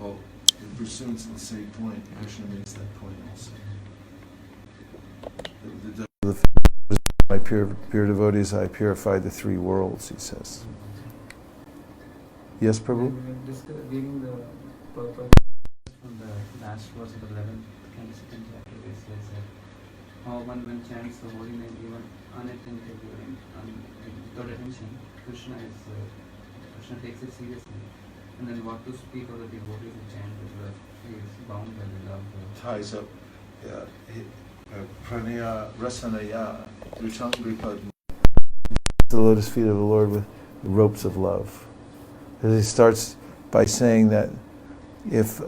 all in pursuance of the same point. Krishna makes that point also. My pure devotees, I purify the 3 worlds, he says. Yes, Prabhu? Reading the purpose from the last verse of the 11th and 2nd chapter, it says that how one chants the holy name even unattentively and without attention, Krishna takes it seriously. And then what to speak of the devotees who chant with love, he is bound by the love. Ties up. Pranaya Rasanaya Ruchangripa. The lotus feet of the Lord with ropes of love. He starts by saying that if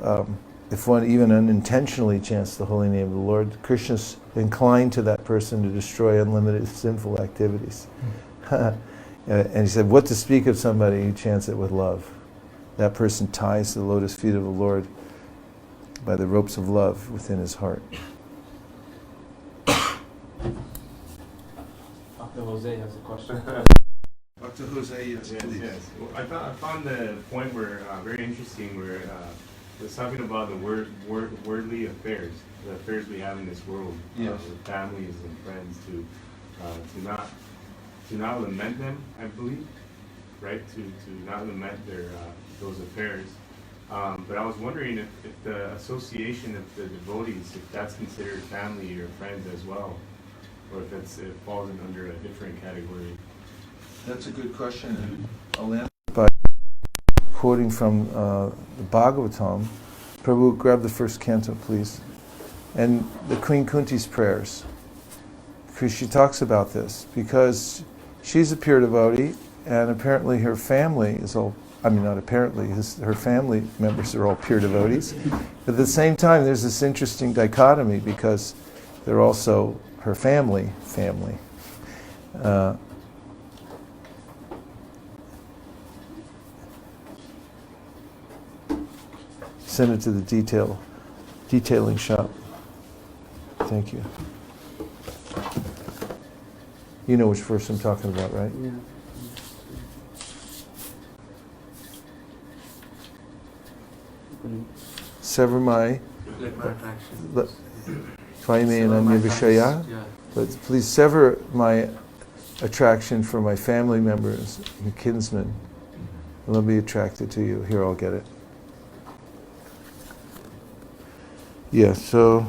one even unintentionally chants the holy name of the Lord, Krishna's inclined to that person to destroy unlimited sinful activities. And he said, what to speak of somebody who chants it with love? That person ties the lotus feet of the Lord by the ropes of love within his heart. Dr. Jose has a question. Dr. Jose, yes, please. Yes. Well, I found the point where very interesting, where it was talking about the worldly affairs, the affairs we have in this world, Yes. with families and friends, to not lament them, I believe, right? To not lament those affairs. But I was wondering if the association of the devotees, if that's considered family or friends as well, or if it falls in under a different category. That's a good question. And I'll answer by quoting from the Bhagavatam. Prabhu, grab the 1st canto, please. And the Queen Kunti's prayers. Because she talks about this. Because she's a pure devotee, and apparently her family is all, not apparently, her family members are all pure devotees. But at the same time, there's this interesting dichotomy because they're also her family. Send it to the detailing shop. Thank you. You know which verse I'm talking about, right? Yeah. Sever my Let my attraction. Tvaime Ananya Vishaya. Yeah. But please sever my attraction for my family members and kinsmen. And let me be attracted to you. Here, I'll get it. Yeah, so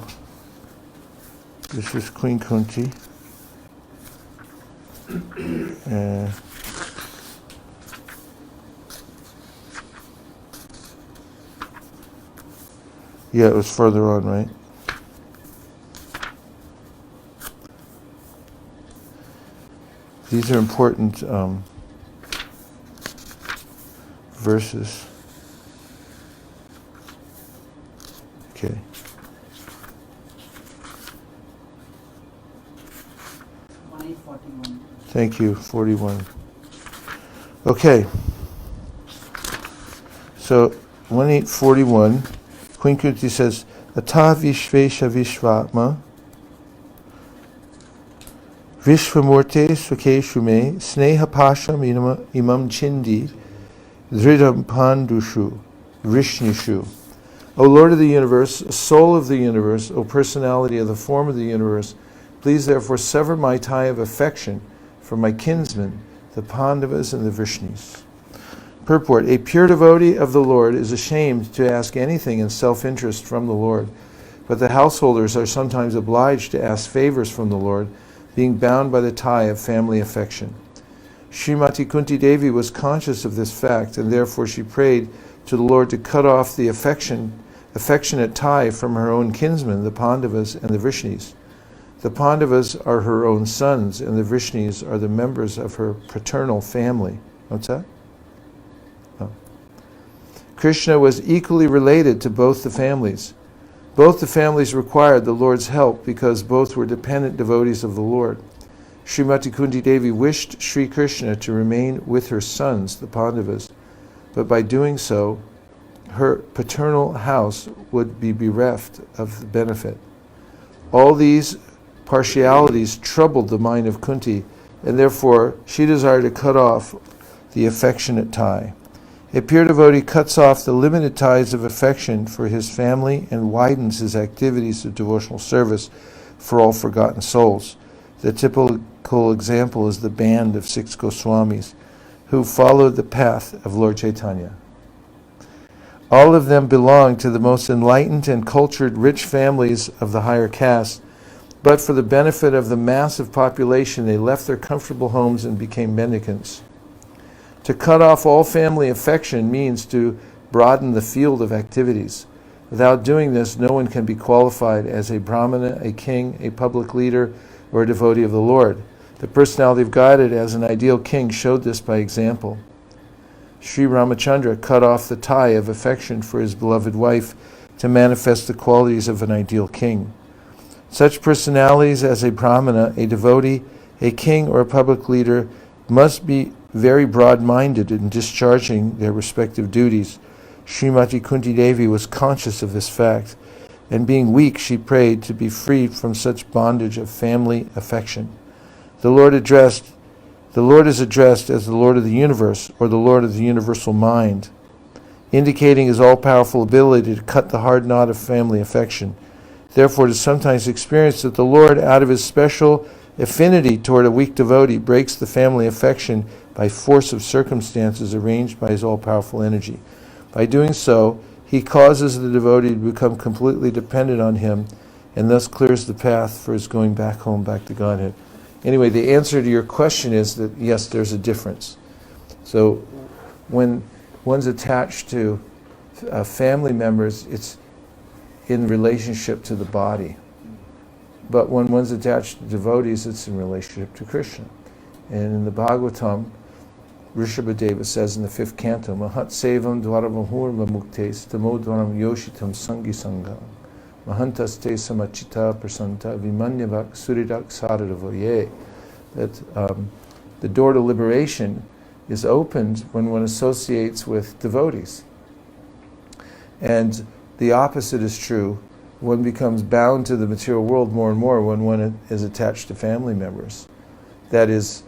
this is Queen Kunti. Yeah, it was further on, right? these are important verses. Okay. Thank you, 41. Okay. So, 1841, Queen Kunti says, Ata Vishvesha Vishvatma Vishvamurte Swakeshu me Sneha Pasham Imam Chindi Dhridam Pandushu Vrishnishu. O Lord of the universe, soul of the universe, O personality of the form of the universe, please therefore sever my tie of affection from my kinsmen, the Pandavas and the Vrishnis. Purport: a pure devotee of the Lord is ashamed to ask anything in self-interest from the Lord, but the householders are sometimes obliged to ask favors from the Lord, being bound by the tie of family affection. Srimati Kunti Devi was conscious of this fact, and therefore she prayed to the Lord to cut off the affectionate tie from her own kinsmen, the Pandavas and the Vrishnis. The Pandavas are her own sons, and the Vrishnis are the members of her paternal family. What's that? Oh. Krishna was equally related to both the families. Both the families required the Lord's help because both were dependent devotees of the Lord. Srimati Kunti Devi wished Sri Krishna to remain with her sons, the Pandavas, but by doing so, her paternal house would be bereft of the benefit. All these partialities troubled the mind of Kunti, and therefore she desired to cut off the affectionate tie. A pure devotee cuts off the limited ties of affection for his family and widens his activities of devotional service for all forgotten souls. The typical example is the band of 6 Goswamis who followed the path of Lord Chaitanya. All of them belong to the most enlightened and cultured rich families of the higher caste, but for the benefit of the massive population they left their comfortable homes and became mendicants. To cut off all family affection means to broaden the field of activities. Without doing this, no one can be qualified as a brahmana, a king, a public leader, or a devotee of the Lord. The personality of Godhead as an ideal king showed this by example. Sri Ramachandra cut off the tie of affection for his beloved wife to manifest the qualities of an ideal king. Such personalities as a brahmana, a devotee, a king, or a public leader must be very broad-minded in discharging their respective duties. Srimati Kunti Devi was conscious of this fact, and being weak, she prayed to be freed from such bondage of family affection. The Lord is addressed as the Lord of the universe, or the Lord of the universal mind, indicating his all-powerful ability to cut the hard knot of family affection. Therefore, it is sometimes experienced that the Lord, out of his special affinity toward a weak devotee, breaks the family affection by force of circumstances arranged by his all-powerful energy. By doing so, he causes the devotee to become completely dependent on him, and thus clears the path for his going back home, back to Godhead. Anyway, the answer to your question is that, yes, there's a difference. So when one's attached to family members, it's in relationship to the body. But when one's attached to devotees, it's in relationship to Krishna. And in the Bhagavatam, Rishabhadeva says in the 5th canto, Mahat Sevam Dvaravahurva Muktes Tamo Dvaram Yoshitam Sangi Sangam Mahantaste Samachita Prasanta Vimanyavak Suridak Saradavoye. That the door to liberation is opened when one associates with devotees. And the opposite is true. One becomes bound to the material world more and more when one is attached to family members. That is,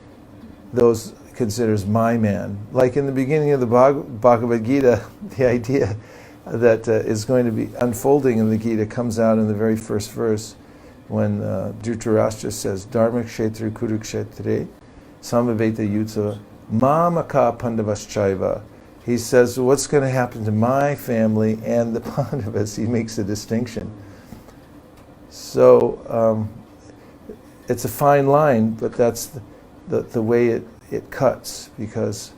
those considers my man. Like in the beginning of the Bhagavad Gita, the idea that is going to be unfolding in the Gita comes out in the very first verse when Dhritarashtra says, Dharma kshetra kurukshetre samaveta yutsa mamaka pandavaschaiva. He says, what's going to happen to my family and the Pandavas? He makes a distinction. So it's a fine line, but that's the way it cuts, because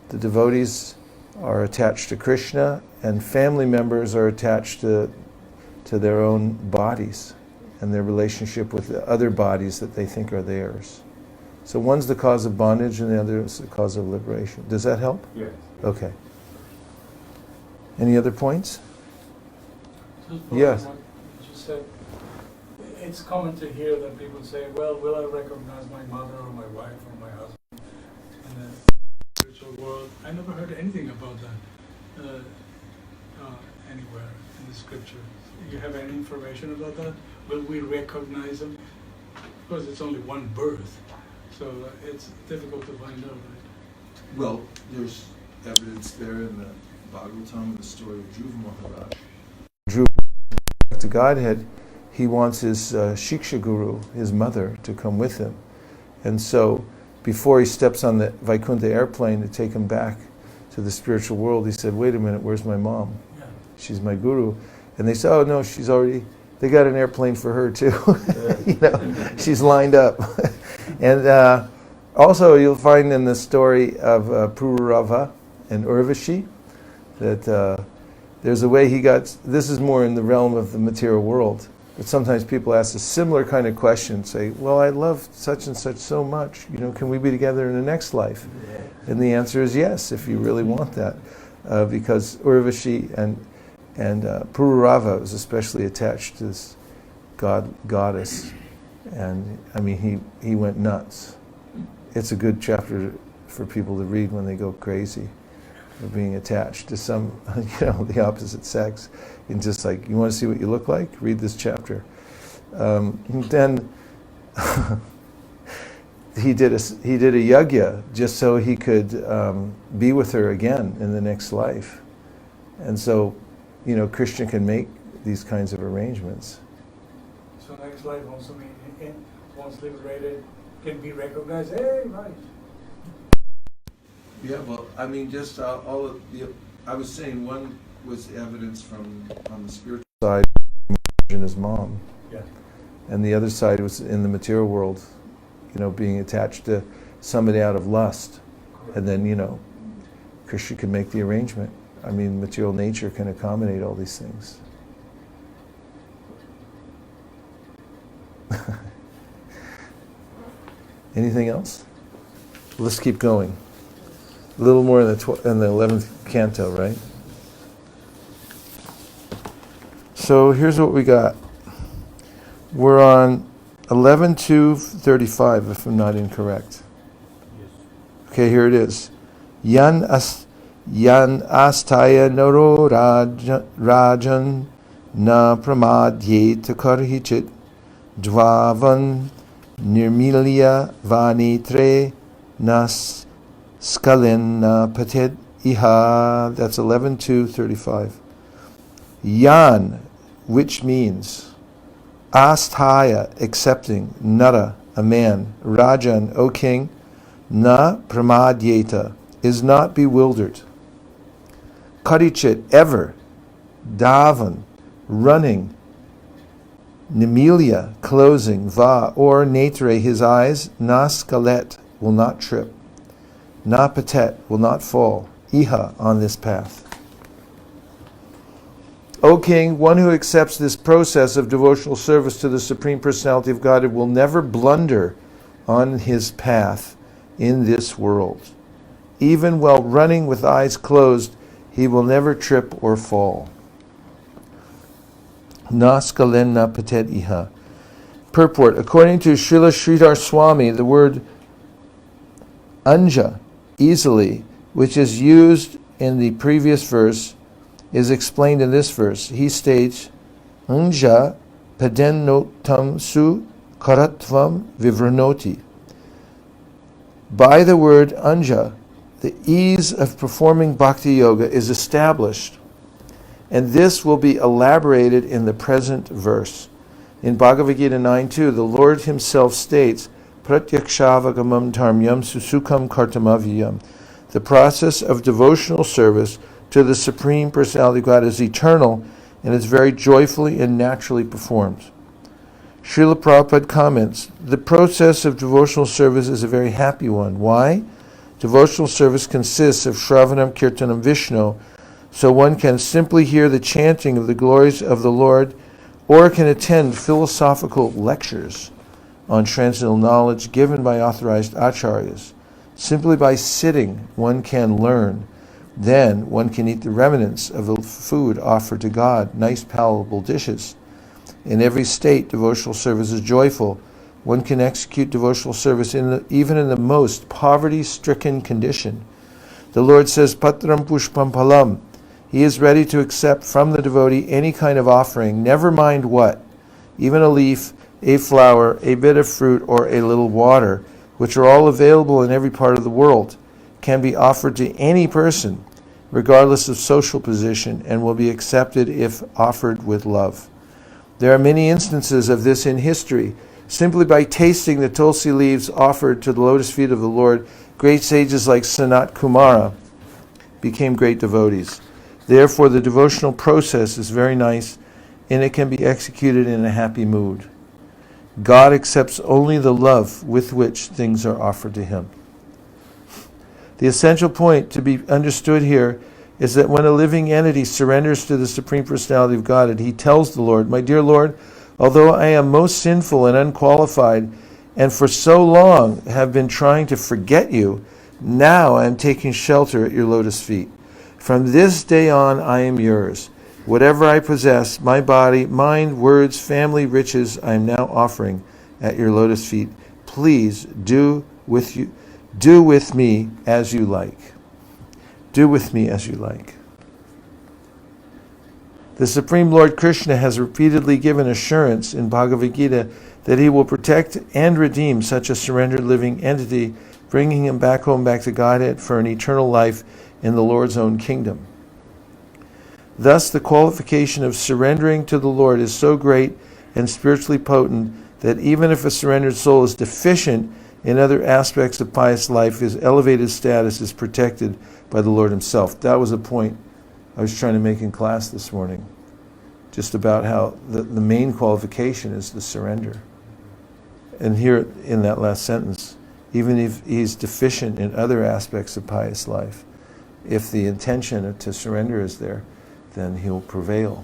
the devotees are attached to Krishna and family members are attached to their own bodies and their relationship with the other bodies that they think are theirs. So one's the cause of bondage and the other is the cause of liberation. Does that help? Yes. Okay. Any other points? Just Yes. what you just said. It's common to hear that people say, well, will I recognize my mother or my wife or my husband in the spiritual world? I never heard anything about that anywhere in the scripture. You have any information about that? Will we recognize them? Of course, it's only one birth, so it's difficult to find out, right? Well, there's evidence there in the Bhagavatam, the story of Dhruva Maharaj. Dhruva, to Godhead, he wants his Shiksha Guru, his mother, to come with him. And so, before he steps on the Vaikuntha airplane to take him back to the spiritual world, he said, wait a minute, where's my mom? Yeah. She's my guru. And they said, oh no, she's already, they got an airplane for her too. You know, she's lined up. And also you'll find in the story of Pururava and Urvashi that there's a way he got, this is more in the realm of the material world, but sometimes people ask a similar kind of question, say, well, I love such and such so much, you know, can we be together in the next life? And the answer is yes, if you really want that. Because Urvashi and Pururava was especially attached to this goddess. And I mean, he went nuts. It's a good chapter for people to read when they go crazy of being attached to some, you know, the opposite sex. And just like, you want to see what you look like? Read this chapter. Then he did a yagya just so he could be with her again in the next life. And so, you know, Krishna can make these kinds of arrangements. So next life also mean once liberated can be recognized. Hey, right. Yeah, well, I mean, just all of the. I was saying one was evidence from on the spiritual side, and his mom. Yeah. And the other side was in the material world, you know, being attached to somebody out of lust, and then you know, Krishna can make the arrangement. I mean, material nature can accommodate all these things. Anything else? Let's keep going. A little more in the 11th canto, right? So here's what we got. We're on 11-2-35, if I'm not incorrect. Okay, here it is. Yan astaya naro rajan na pramadyeta karhichit dvavan nirmilya vanitre nas skalin patet iha. That's 11-2-35. Yan, which means astaya, accepting, nara, a man, rajan, O king, na pramadyeta, is not bewildered, karichit, ever, davan, running, nimilya, closing, va, or netre, his eyes, na skalet, will not trip, na patet, will not fall, iha, on this path. O king, one who accepts this process of devotional service to the Supreme Personality of Godhead will never blunder on his path in this world. Even while running with eyes closed, he will never trip or fall. Naskalen na patet iha. Purport. According to Srila Sridhar Swami, the word anja, easily, which is used in the previous verse, is explained in this verse. He states, anja padennotam su karatvam vivranoti. By the word anja, the ease of performing bhakti yoga is established, and this will be elaborated in the present verse. In Bhagavad Gita 9.2, the Lord himself states, Pratyakshavagamam dharmyam susukam kartamavyam. The process of devotional service to the Supreme Personality of God is eternal and is very joyfully and naturally performed. Srila Prabhupada comments, the process of devotional service is a very happy one. Why? Devotional service consists of Shravanam Kirtanam Vishnu, so one can simply hear the chanting of the glories of the Lord, or can attend philosophical lectures on transcendental knowledge given by authorized acharyas. Simply by sitting, one can learn. Then one can eat the remnants of the food offered to God, nice palatable dishes. In every state, devotional service is joyful. One can execute devotional service even in the most poverty-stricken condition. The Lord says, Patram pushpam palam. He is ready to accept from the devotee any kind of offering, never mind what, even a leaf, a flower, a bit of fruit, or a little water, which are all available in every part of the world, can be offered to any person, regardless of social position, and will be accepted if offered with love. There are many instances of this in history. Simply by tasting the tulsi leaves offered to the lotus feet of the Lord, great sages like Sanat Kumara became great devotees. Therefore, the devotional process is very nice, and it can be executed in a happy mood. God accepts only the love with which things are offered to Him. The essential point to be understood here is that when a living entity surrenders to the Supreme Personality of Godhead, he tells the Lord, My dear Lord, although I am most sinful and unqualified, and for so long have been trying to forget you, now I am taking shelter at your lotus feet. From this day on I am yours. Whatever I possess, my body, mind, words, family, riches, I am now offering at your lotus feet. Please do with me as you like. Do with me as you like. The Supreme Lord Krishna has repeatedly given assurance in Bhagavad Gita that He will protect and redeem such a surrendered living entity, bringing him back home, back to Godhead for an eternal life in the Lord's own kingdom. Thus, the qualification of surrendering to the Lord is so great and spiritually potent that even if a surrendered soul is deficient in other aspects of pious life, his elevated status is protected by the Lord Himself. That was a point I was trying to make in class this morning, just about how the main qualification is the surrender. And here in that last sentence, even if he's deficient in other aspects of pious life, if the intention to surrender is there, then he'll prevail.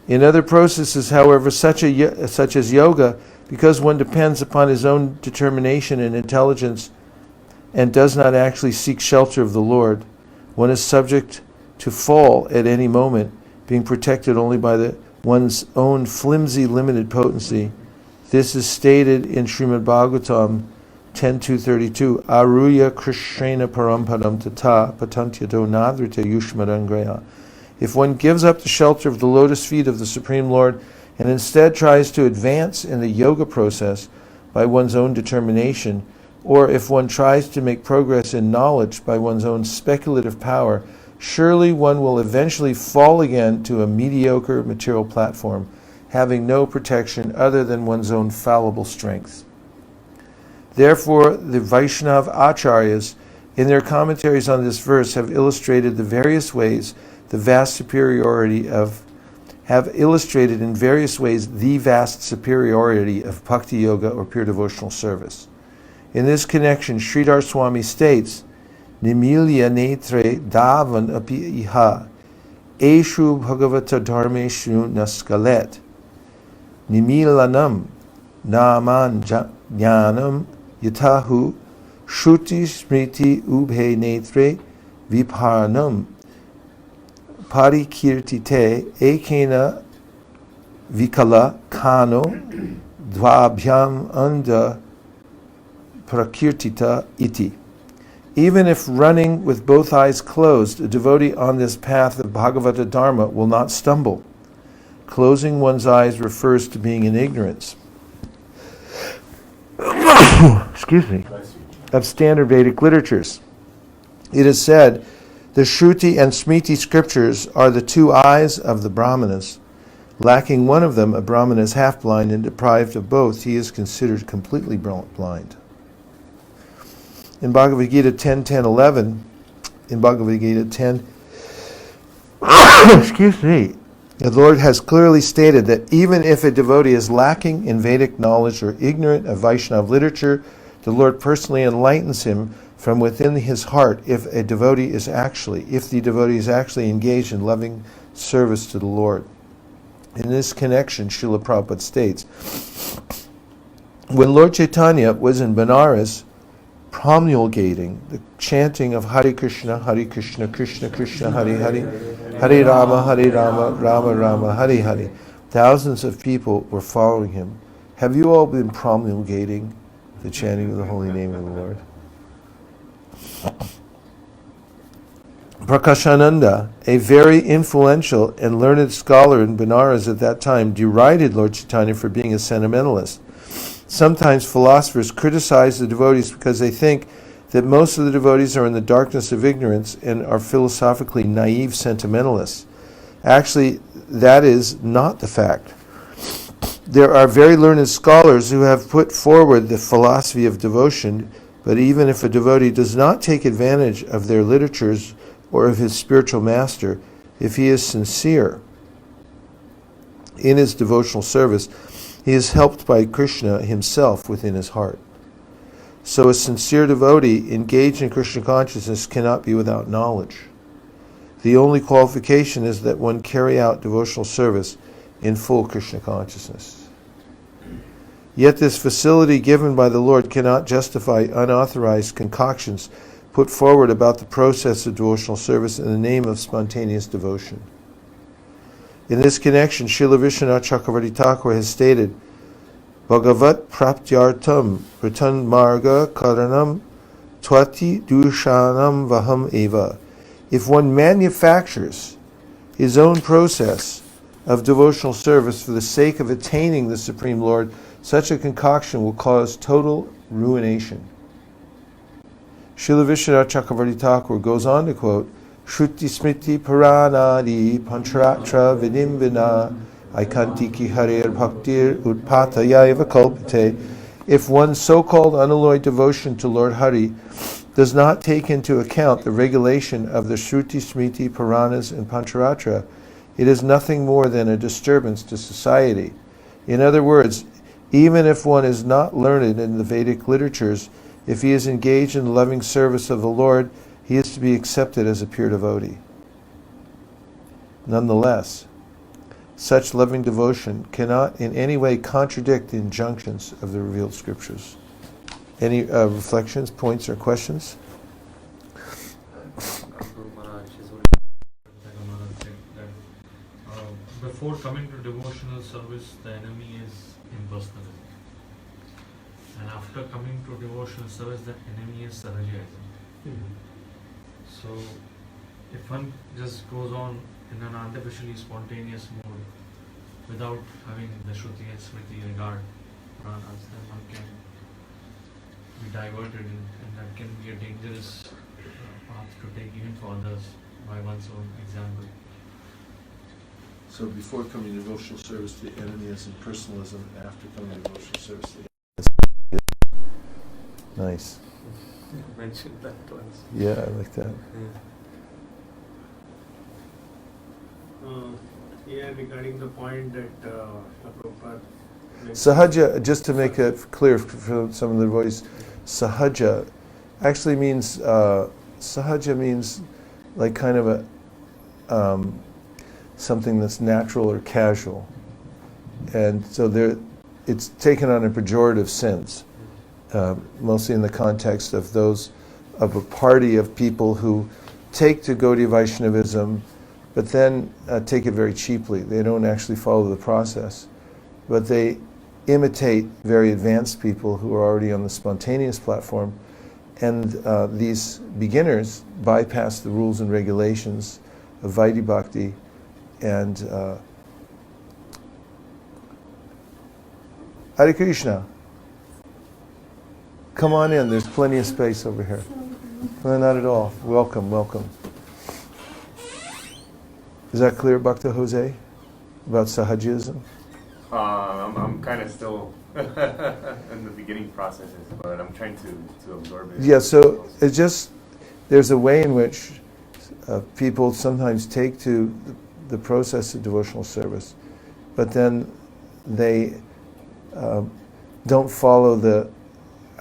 In other processes, however, such as yoga, because one depends upon his own determination and intelligence and does not actually seek shelter of the Lord, one is subject to fall at any moment, being protected only by one's own flimsy, limited potency. This is stated in Srimad Bhagavatam 10.232, Aruya Krishna Parampadam Tata Patantyato Nadrita Yushmadangreha. If one gives up the shelter of the lotus feet of the Supreme Lord and instead tries to advance in the yoga process by one's own determination, or if one tries to make progress in knowledge by one's own speculative power, surely one will eventually fall again to a mediocre material platform, having no protection other than one's own fallible strength. Therefore, the Vaishnava Acharyas, in their commentaries on this verse, have illustrated in various ways the vast superiority of bhakti yoga or pure devotional service. In this connection, Sridhar Swami states, Nimilya netre davan api iha, eshu bhagavata dharmeshu naskalet, nimilanam naman jnanam yatahu shruti smriti ubhe netre viparanam parikirtite ekena vikala kano dvabhyam anda prakirtita iti. Even if running with both eyes closed, a devotee on this path of Bhagavata Dharma will not stumble. Closing one's eyes refers to being in ignorance of standard Vedic literatures. It is said, the Shruti and Smriti scriptures are the two eyes of the Brahmanas. Lacking one of them, a Brahmana is half blind, and deprived of both, he is considered completely blind. In Bhagavad Gita 10.10.11, in Bhagavad Gita 10, the Lord has clearly stated that even if a devotee is lacking in Vedic knowledge or ignorant of Vaishnava literature, the Lord personally enlightens him from within his heart if the devotee is actually engaged in loving service to the Lord. In this connection, Srila Prabhupada states, when Lord Chaitanya was in Benares promulgating the chanting of Hare Krishna, Krishna Krishna, Hare Hare, Hare Rama, Rama Rama, Hare Hare, thousands of people were following him. Have you all been promulgating the chanting of the holy name of the Lord? Prakashananda, a very influential and learned scholar in Benares at that time, derided Lord Chaitanya for being a sentimentalist. Sometimes philosophers criticize the devotees because they think that most of the devotees are in the darkness of ignorance and are philosophically naive sentimentalists. Actually, that is not the fact. There are very learned scholars who have put forward the philosophy of devotion, but even if a devotee does not take advantage of their literatures or of his spiritual master, if he is sincere in his devotional service, he is helped by Krishna himself within his heart. So a sincere devotee engaged in Krishna consciousness cannot be without knowledge. The only qualification is that one carry out devotional service in full Krishna consciousness. Yet this facility given by the Lord cannot justify unauthorized concoctions put forward about the process of devotional service in the name of spontaneous devotion. In this connection, Srila Vishwanath Chakravarti Thakur has stated, Bhagavat praptyartam ritan marga karanam twati dushanam vaham eva. If one manufactures his own process of devotional service for the sake of attaining the Supreme Lord, such a concoction will cause total ruination. Srila Vishwanath Chakravarti Thakur goes on to quote, Shruti Smriti Puranadi Pancharatra Vidimbina Aikantiki Harir Bhaktir Utpataya Eva Kalpate. If one's so-called unalloyed devotion to Lord Hari does not take into account the regulation of the Shruti Smriti Puranas and Pancharatra, it is nothing more than a disturbance to society. In other words, even if one is not learned in the Vedic literatures, if he is engaged in the loving service of the Lord, he is to be accepted as a pure devotee. Nonetheless, such loving devotion cannot in any way contradict the injunctions of the revealed scriptures. Any reflections, points, or questions? Before coming to devotional service, the enemy is impersonalism. And after coming to devotional service, the enemy is Sahajism. So, if one just goes on in an artificially spontaneous mode without having the Shruti and Smriti regard Puranas, then one can be diverted and that can be a dangerous path to take even for others by one's own example. So before coming to devotional service, the enemy is impersonalism. After coming to devotional service, the enemy is nice. You mentioned that twice. Yeah, I like that. Yeah, regarding the point that Prabhupada mentioned. Sahaja, just to make it clear for some of the devotees, Sahaja actually means, Sahaja means like kind of a, something that's natural or casual. And so there, it's taken on a pejorative sense, mostly in the context of those, of a party of people who take to Gaudiya Vaishnavism, but then take it very cheaply. They don't actually follow the process, but they imitate very advanced people who are already on the spontaneous platform, and these beginners bypass the rules and regulations of Vaidhi Bhakti and Hare Krishna. Come on in, there's plenty of space over here. No, not at all. Welcome, welcome. Is that clear, Bhakta Jose, about Sahajism? I'm kind of still in the beginning processes, but I'm trying to absorb it. Yeah, so it's just, there's a way in which people sometimes take to the process of devotional service, but then they don't follow the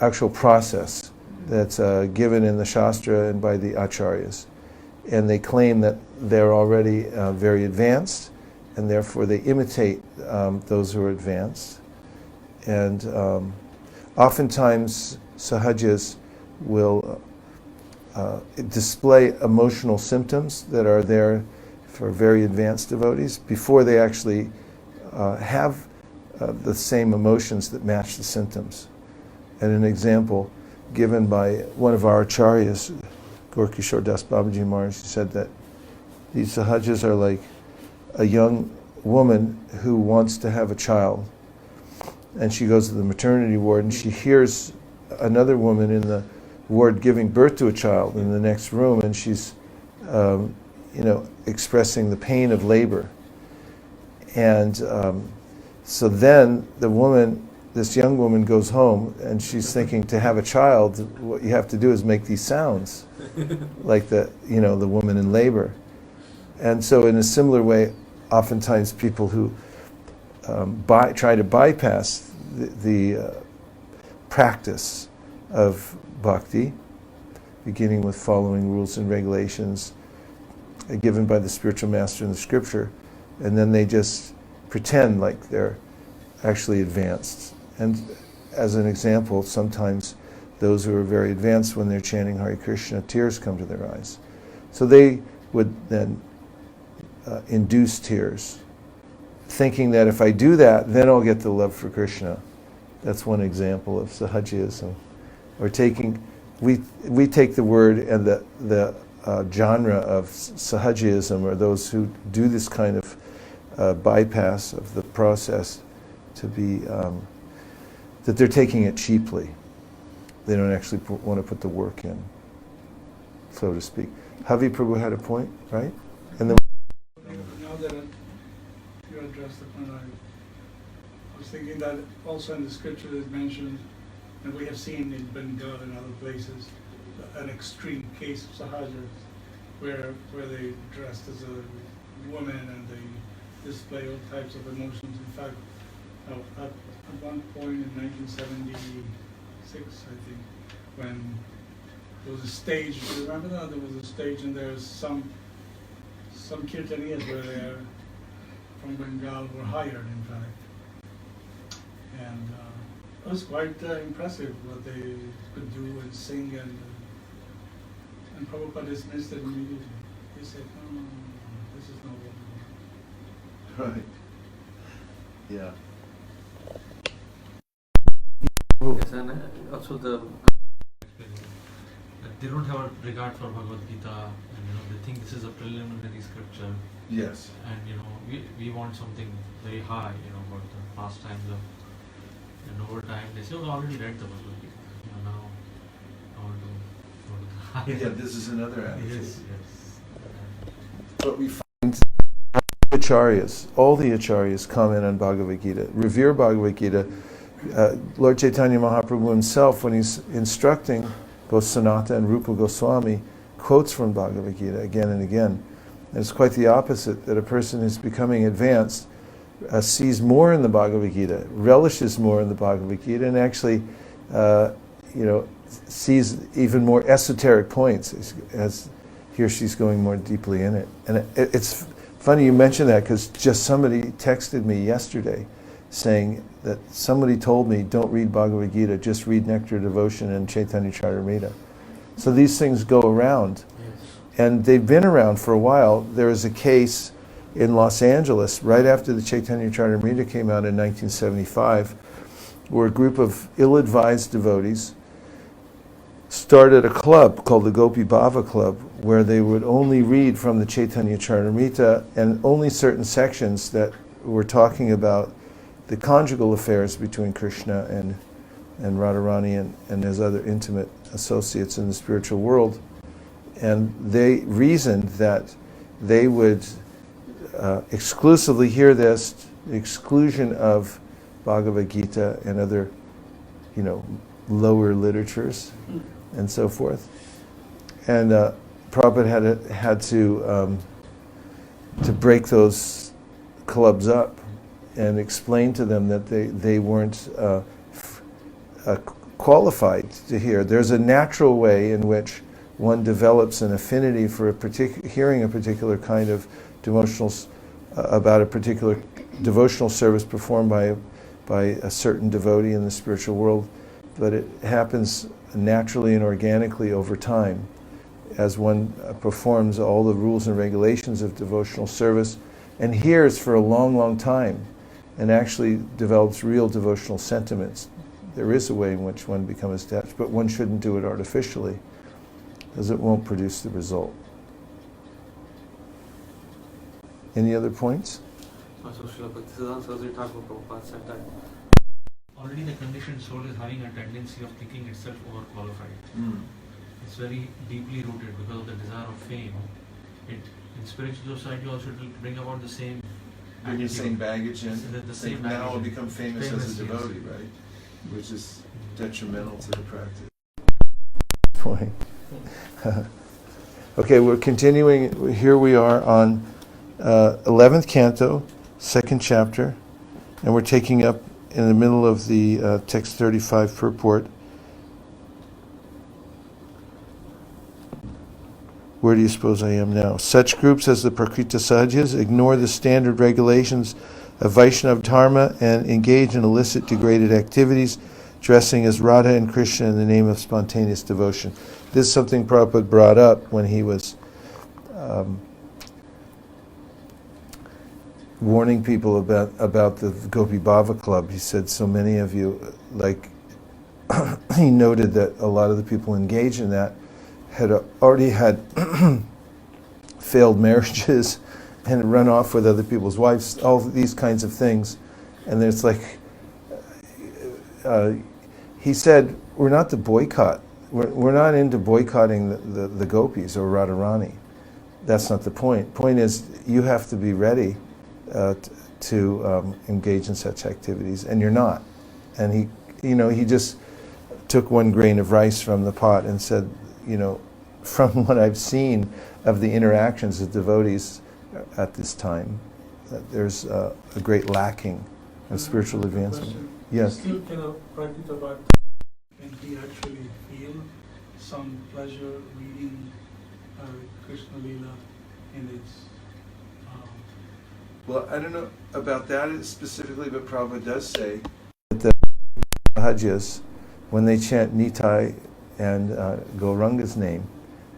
actual process that's given in the Shastra and by the Acharyas. And they claim that they're already very advanced, and therefore they imitate those who are advanced. And oftentimes sahajas will display emotional symptoms that are there for very advanced devotees before they actually have the same emotions that match the symptoms. And an example given by one of our acharyas, Gaur-Kishore Das Babaji Maharaj, said that these sahajas are like a young woman who wants to have a child, and she goes to the maternity ward and she hears another woman in the ward giving birth to a child in the next room, and she's expressing the pain of labor. And so then this young woman goes home and she's thinking, to have a child, what you have to do is make these sounds like the woman in labor. And so in a similar way, oftentimes people who try to bypass the practice of bhakti, beginning with following rules and regulations given by the spiritual master in the scripture, and then they just pretend like they're actually advanced. And as an example, sometimes those who are very advanced, when they're chanting Hare Krishna, tears come to their eyes. So they would then induce tears, thinking that if I do that, then I'll get the love for Krishna. That's one example of sahajism. Or we take the word and the genre of sahajism, or those who do this kind of bypass of the process, to be that they're taking it cheaply. They don't actually want to put the work in, so to speak. Havi Prabhu had a point, right? And then now that you addressed the point, I was thinking that also in the scripture is mentioned, and we have seen in Bengal and other places, an extreme case of sahajas, where they dressed as a woman and they display all types of emotions. In fact, at one point in 1976, I think, when there was a stage, do you remember that? There was a stage and there's some kirtaniyas where they're from Bengal were hired, in fact. And it was quite impressive what they could do and sing, and Prabhupada dismissed it immediately. He said, no, this is not what we want. right, yeah. Yes, and also that they don't have a regard for Bhagavad Gita, and they think this is a preliminary scripture. Yes. And we want something very high, about the pastimes of. And over time they say, I already read the Bhagavad Gita. Now I want to go to the higher. Yeah, this is another attitude. Yes. But we find acharyas, all the acharyas comment on Bhagavad Gita, revere Bhagavad Gita. Lord Chaitanya Mahaprabhu himself, when he's instructing both Sanatana and Rupa Goswami, quotes from Bhagavad Gita again and again. And it's quite the opposite, that a person who's becoming advanced sees more in the Bhagavad Gita, relishes more in the Bhagavad Gita, and actually sees even more esoteric points as he or she's going more deeply in it. And it's funny you mention that, because just somebody texted me yesterday saying that somebody told me, don't read Bhagavad Gita, just read Nectar Devotion and Chaitanya Charitamrita. So these things go around. Yes. And they've been around for a while. There was a case in Los Angeles, right after the Chaitanya Charitamrita came out in 1975, where a group of ill-advised devotees started a club called the Gopi Bhava Club, where they would only read from the Chaitanya Charitamrita, and only certain sections that were talking about the conjugal affairs between Krishna and Radharani and his other intimate associates in the spiritual world. And they reasoned that they would exclusively hear this, the exclusion of Bhagavad Gita and other, lower literatures and so forth. And Prabhupada had to break those clubs up and explain to them that they weren't qualified to hear. There's a natural way in which one develops an affinity for hearing a particular kind of about a particular devotional service performed by a certain devotee in the spiritual world, but it happens naturally and organically over time as one performs all the rules and regulations of devotional service and hears for a long, long time and actually develops real devotional sentiments. There is a way in which one becomes attached, but one shouldn't do it artificially, because it won't produce the result. Any other points? So Srila Bhaktisiddhanta Saraswati Thakur Prabhupada said that already the conditioned soul is having a tendency of thinking itself overqualified. It's very deeply rooted because of the desire of fame. It, in spiritual society also it will bring about the same Bring the same baggage in. The same Now baggage I'll in. become famous as a Famous, yes. devotee, right? Which is detrimental to the practice. Point. Okay, we're continuing. Here we are on 11th canto, 2nd chapter, and we're taking up in the middle of the text 35 purport. Where do you suppose I am now? Such groups as the Prakrita Sahajas ignore the standard regulations of Vaishnava Dharma and engage in illicit, degraded activities, dressing as Radha and Krishna in the name of spontaneous devotion. This is something Prabhupada brought up when he was warning people about the Gopi Bhava Club. He said, so many of you, like, he noted that a lot of the people engaged in that had already had failed marriages and run off with other people's wives, all these kinds of things. And then it's like, he said, we're not to boycott. We're not into boycotting the gopis or Radharani. That's not the point. Point is, you have to be ready to engage in such activities, and you're not. And he just took one grain of rice from the pot and said, from what I've seen of the interactions of devotees at this time, that there's a great lacking of spiritual advancement. Question. Yes. Still, practice about, can he actually feel some pleasure reading Krishna Lila in its Well, I don't know about that specifically, but Prabhupada does say that the Sahajas, when they chant Nitai and Gauranga's name,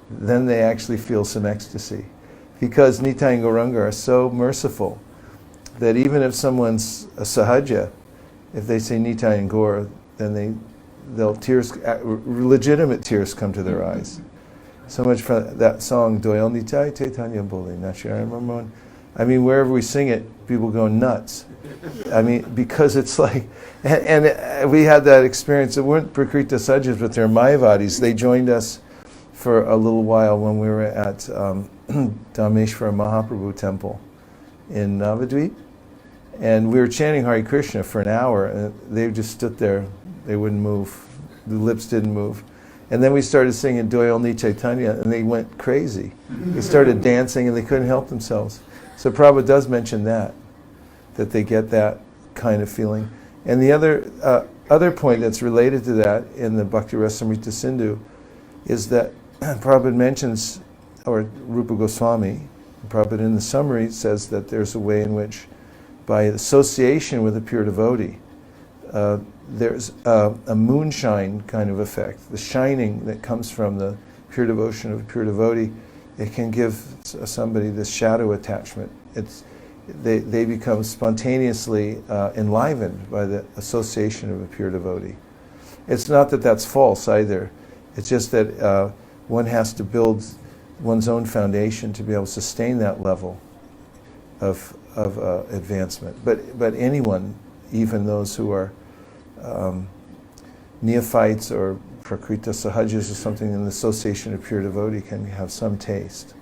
then they actually feel some ecstasy. Because Nitai and Gauranga are so merciful that even if someone's a Sahaja, if they say Nitai and Gaur, then legitimate tears come to their eyes. So much for that song, Doyal Nitai Chaitanya Boli Nacharya Marmon. I mean, wherever we sing it, people go nuts. I mean, because it's like, and we had that experience. It weren't Prakrita Sahajas, but they're Mayavadis. They joined us for a little while when we were at Dhameshwara Mahaprabhu Temple in Navadvip. And we were chanting Hare Krishna for an hour, and they just stood there. They wouldn't move. The lips didn't move. And then we started singing Doyal Ni Chaitanya, and they went crazy. They started dancing, and they couldn't help themselves. So Prabhupada does mention that they get that kind of feeling. And the other point that's related to that in the Bhakti Rasamrita Sindhu is that Prabhupada mentions, or Rupa Goswami, Prabhupada in the summary says that there's a way in which, by association with a pure devotee, there's a moonshine kind of effect. The shining that comes from the pure devotion of a pure devotee, it can give somebody this shadow attachment. They become spontaneously enlivened by the association of a pure devotee. It's not that that's false either. It's just that one has to build one's own foundation to be able to sustain that level of advancement. But anyone, even those who are neophytes or Prakrita Sahajas or something in the association of pure devotee, can have some taste.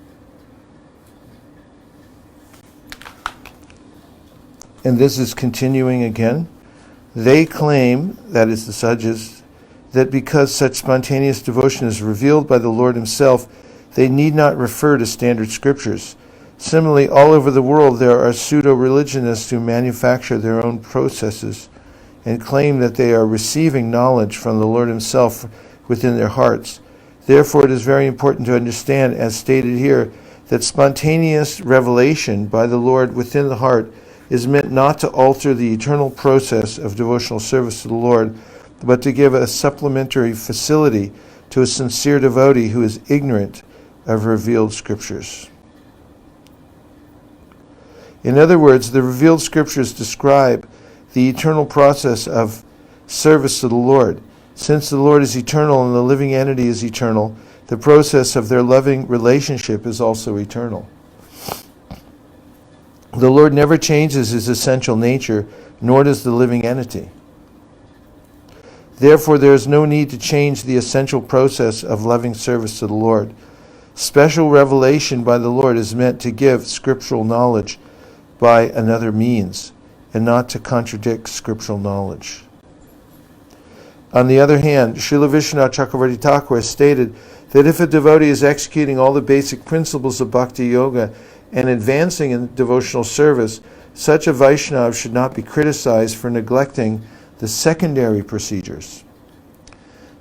And this is continuing again. They claim, that is the Sahajas, that because such spontaneous devotion is revealed by the Lord Himself, they need not refer to standard scriptures. Similarly, all over the world there are pseudo-religionists who manufacture their own processes and claim that they are receiving knowledge from the Lord Himself within their hearts. Therefore, it is very important to understand, as stated here, that spontaneous revelation by the Lord within the heart is meant not to alter the eternal process of devotional service to the Lord, but to give a supplementary facility to a sincere devotee who is ignorant of revealed scriptures. In other words, the revealed scriptures describe the eternal process of service to the Lord. Since the Lord is eternal and the living entity is eternal, the process of their loving relationship is also eternal. The Lord never changes his essential nature, nor does the living entity. Therefore, there is no need to change the essential process of loving service to the Lord. Special revelation by the Lord is meant to give scriptural knowledge by another means, and not to contradict scriptural knowledge. On the other hand, Srila Vishwanath Chakravarti Thakur has stated that if a devotee is executing all the basic principles of bhakti yoga and advancing in devotional service, such a Vaishnava should not be criticized for neglecting the secondary procedures.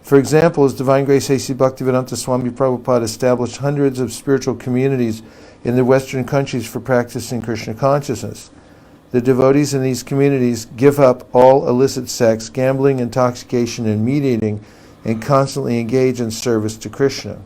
For example, His Divine Grace A.C. Bhaktivedanta Swami Prabhupada established hundreds of spiritual communities in the Western countries for practicing Krishna consciousness. The devotees in these communities give up all illicit sex, gambling, intoxication, and meat eating, and constantly engage in service to Krishna.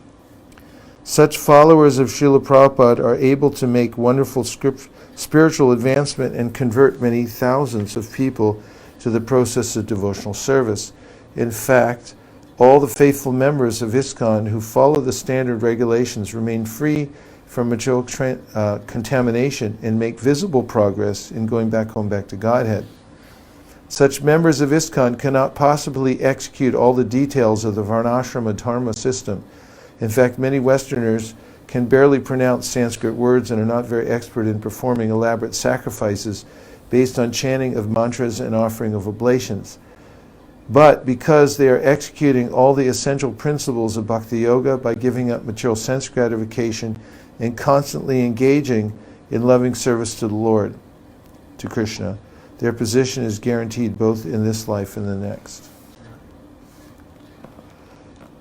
Such followers of Srila Prabhupada are able to make wonderful spiritual advancement and convert many thousands of people to the process of devotional service. In fact, all the faithful members of ISKCON who follow the standard regulations remain free from material contamination and make visible progress in going back home, back to Godhead. Such members of ISKCON cannot possibly execute all the details of the Varnashrama Dharma system. In fact, many Westerners can barely pronounce Sanskrit words and are not very expert in performing elaborate sacrifices based on chanting of mantras and offering of oblations. But because they are executing all the essential principles of bhakti yoga by giving up material sense gratification and constantly engaging in loving service to the Lord, to Krishna, their position is guaranteed both in this life and the next.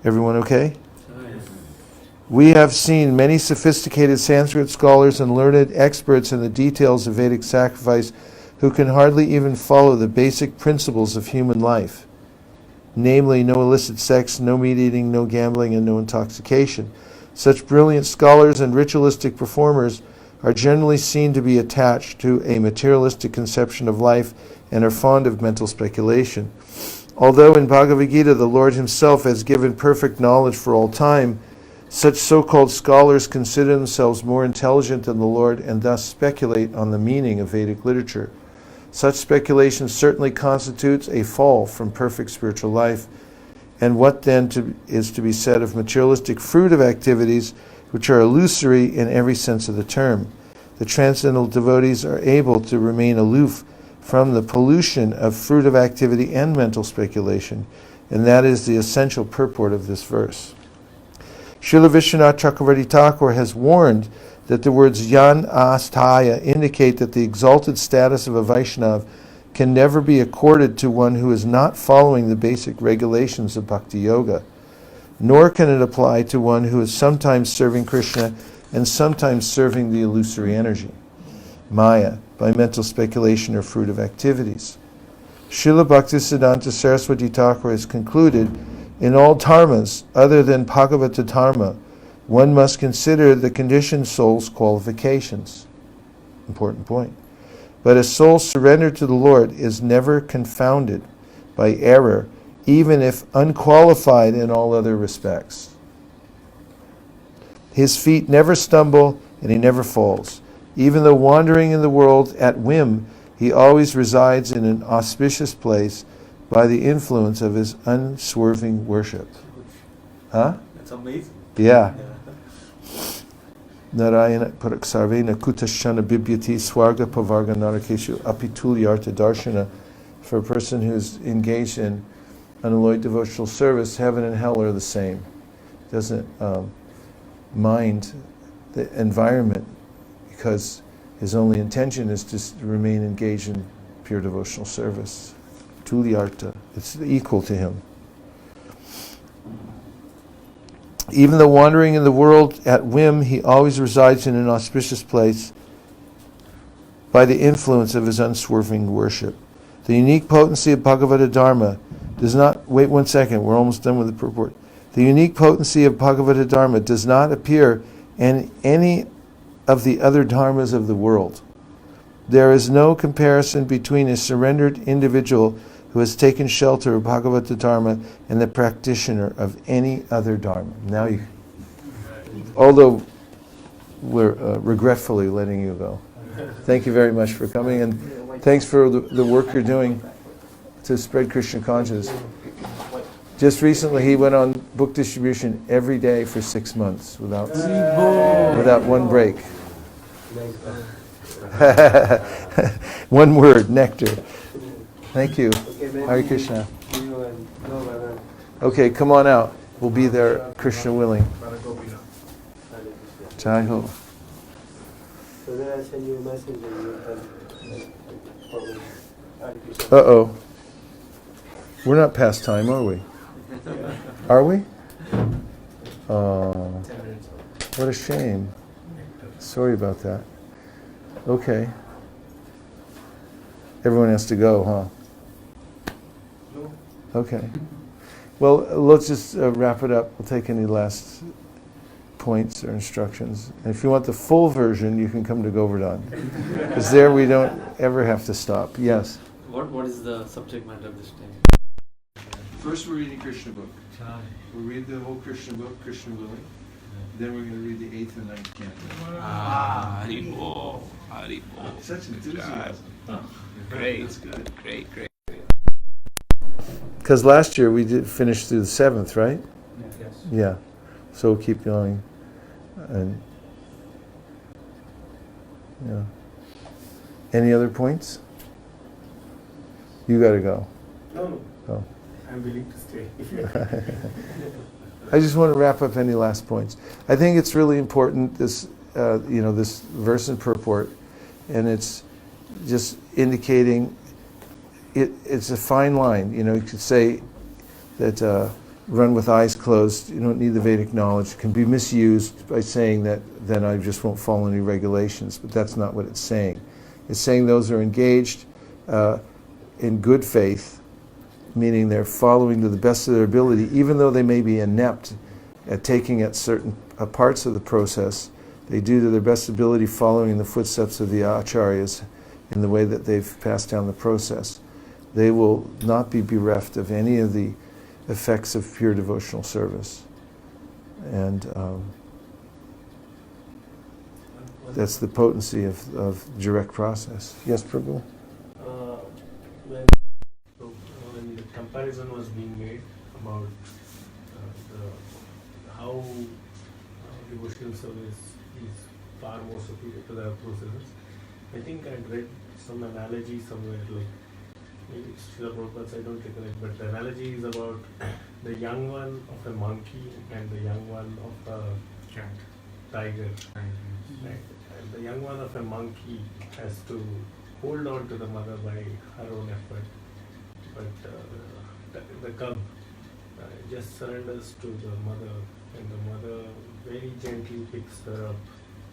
Everyone okay? We have seen many sophisticated Sanskrit scholars and learned experts in the details of Vedic sacrifice who can hardly even follow the basic principles of human life, namely no illicit sex, no meat eating, no gambling, and no intoxication. Such brilliant scholars and ritualistic performers are generally seen to be attached to a materialistic conception of life and are fond of mental speculation. Although in Bhagavad Gita the Lord himself has given perfect knowledge for all time, such so-called scholars consider themselves more intelligent than the Lord and thus speculate on the meaning of Vedic literature. Such speculation certainly constitutes a fall from perfect spiritual life. And what then is to be said of materialistic fruitive activities which are illusory in every sense of the term? The transcendental devotees are able to remain aloof from the pollution of fruitive activity and mental speculation, and that is the essential purport of this verse. Srila Vishwanath Chakravarti Thakur has warned that the words yan astaya indicate that the exalted status of a Vaishnava can never be accorded to one who is not following the basic regulations of bhakti yoga, nor can it apply to one who is sometimes serving Krishna and sometimes serving the illusory energy, Maya, by mental speculation or fruitive activities. Srila Bhaktisiddhanta Saraswati Thakur has concluded, in all dharmas other than Bhagavata Dharma, one must consider the conditioned soul's qualifications. Important point. But a soul surrendered to the Lord is never confounded by error, even if unqualified in all other respects. His feet never stumble and he never falls. Even though wandering in the world at whim, he always resides in an auspicious place by the influence of his unswerving worship. Huh? That's amazing. Yeah. Narayana Paraksarvena Kutashana Bibhyati Swarga Pavarga Narakeshu Apitulyarta Darshana. For a person who's engaged in unalloyed devotional service, heaven and hell are the same. Doesn't mind the environment because his only intention is to remain engaged in pure devotional service. Tulyarta, it's equal to him. Even though wandering in the world at whim, he always resides in an auspicious place by the influence of his unswerving worship. The unique potency of Bhagavata Dharma does not, wait 1 second, we're almost done with the purport. The unique potency of Bhagavata Dharma does not appear in any of the other dharmas of the world. There is no comparison between a surrendered individual who has taken shelter of Bhagavata Dharma and the practitioner of any other dharma. Now you, although we're regretfully letting you go. Thank you very much for coming, and thanks for the work you're doing to spread Krishna consciousness. Just recently, he went on book distribution every day for 6 months without one break. One word, nectar. Thank you. Hare Krishna. Okay, come on out. We'll be there, Krishna willing. Jai Ho. So then I send you a message and you Uh-oh. We're not past time, are we? Are we? Oh, what a shame. Sorry about that. Okay. Everyone has to go, huh? No. Okay. Well, let's just wrap it up. We'll take any last points or instructions. And if you want the full version, you can come to Govardhan. Because there we don't ever have to stop. Yes? What is the subject matter of this time? First, we're reading Krishna book. We'll read the whole Krishna book, Krishna willing. Then we're going to read the 8th and 9th canto. Haribol, Haribol. Such enthusiasm. Great, That's good. Great. Because last year we did finish through the 7th, right? Yes. Yeah. So we'll keep going. And yeah. Any other points? You got to go. No. Oh. I'm willing to stay. I just want to wrap up any last points. I think it's really important, this this verse and purport, and it's just indicating it's a fine line. You could say that run with eyes closed. You don't need the Vedic knowledge. It can be misused by saying that then I just won't follow any regulations, but that's not what it's saying. It's saying those are engaged in good faith, meaning they're following to the best of their ability, even though they may be inept at taking at certain parts of the process. They do to their best ability following the footsteps of the acharyas in the way that they've passed down the process. They will not be bereft of any of the effects of pure devotional service. And that's the potency of direct process. Yes, Prabhu? When the comparison was being made about how devotional service is far more superior to the other processes, I think I'd read some analogy somewhere, like maybe it's Srila Prabhupada's, I don't recollect, but the analogy is about the young one of a monkey and the young one of a tiger. Right? And the young one of a monkey has to hold on to the mother by her own effort, but the cub just surrenders to the mother, and the mother very gently picks her up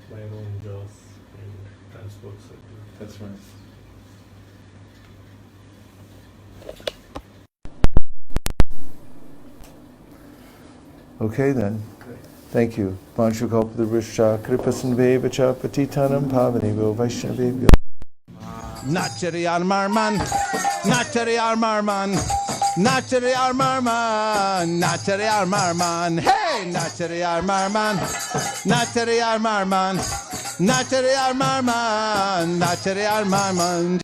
by her own jaws and transports her to. That's right. Okay then. Thank you. Vanchukalpadurusha kripasanvevacha patitanam pavanego vaishnavebhyo. Nachari Armarman, Nachari Armarman, Nachari Armarman, Nachari Armarman, hey, Nachari Armarman, Nachari Armarman, Nachari Armarman, Nachari Armarman.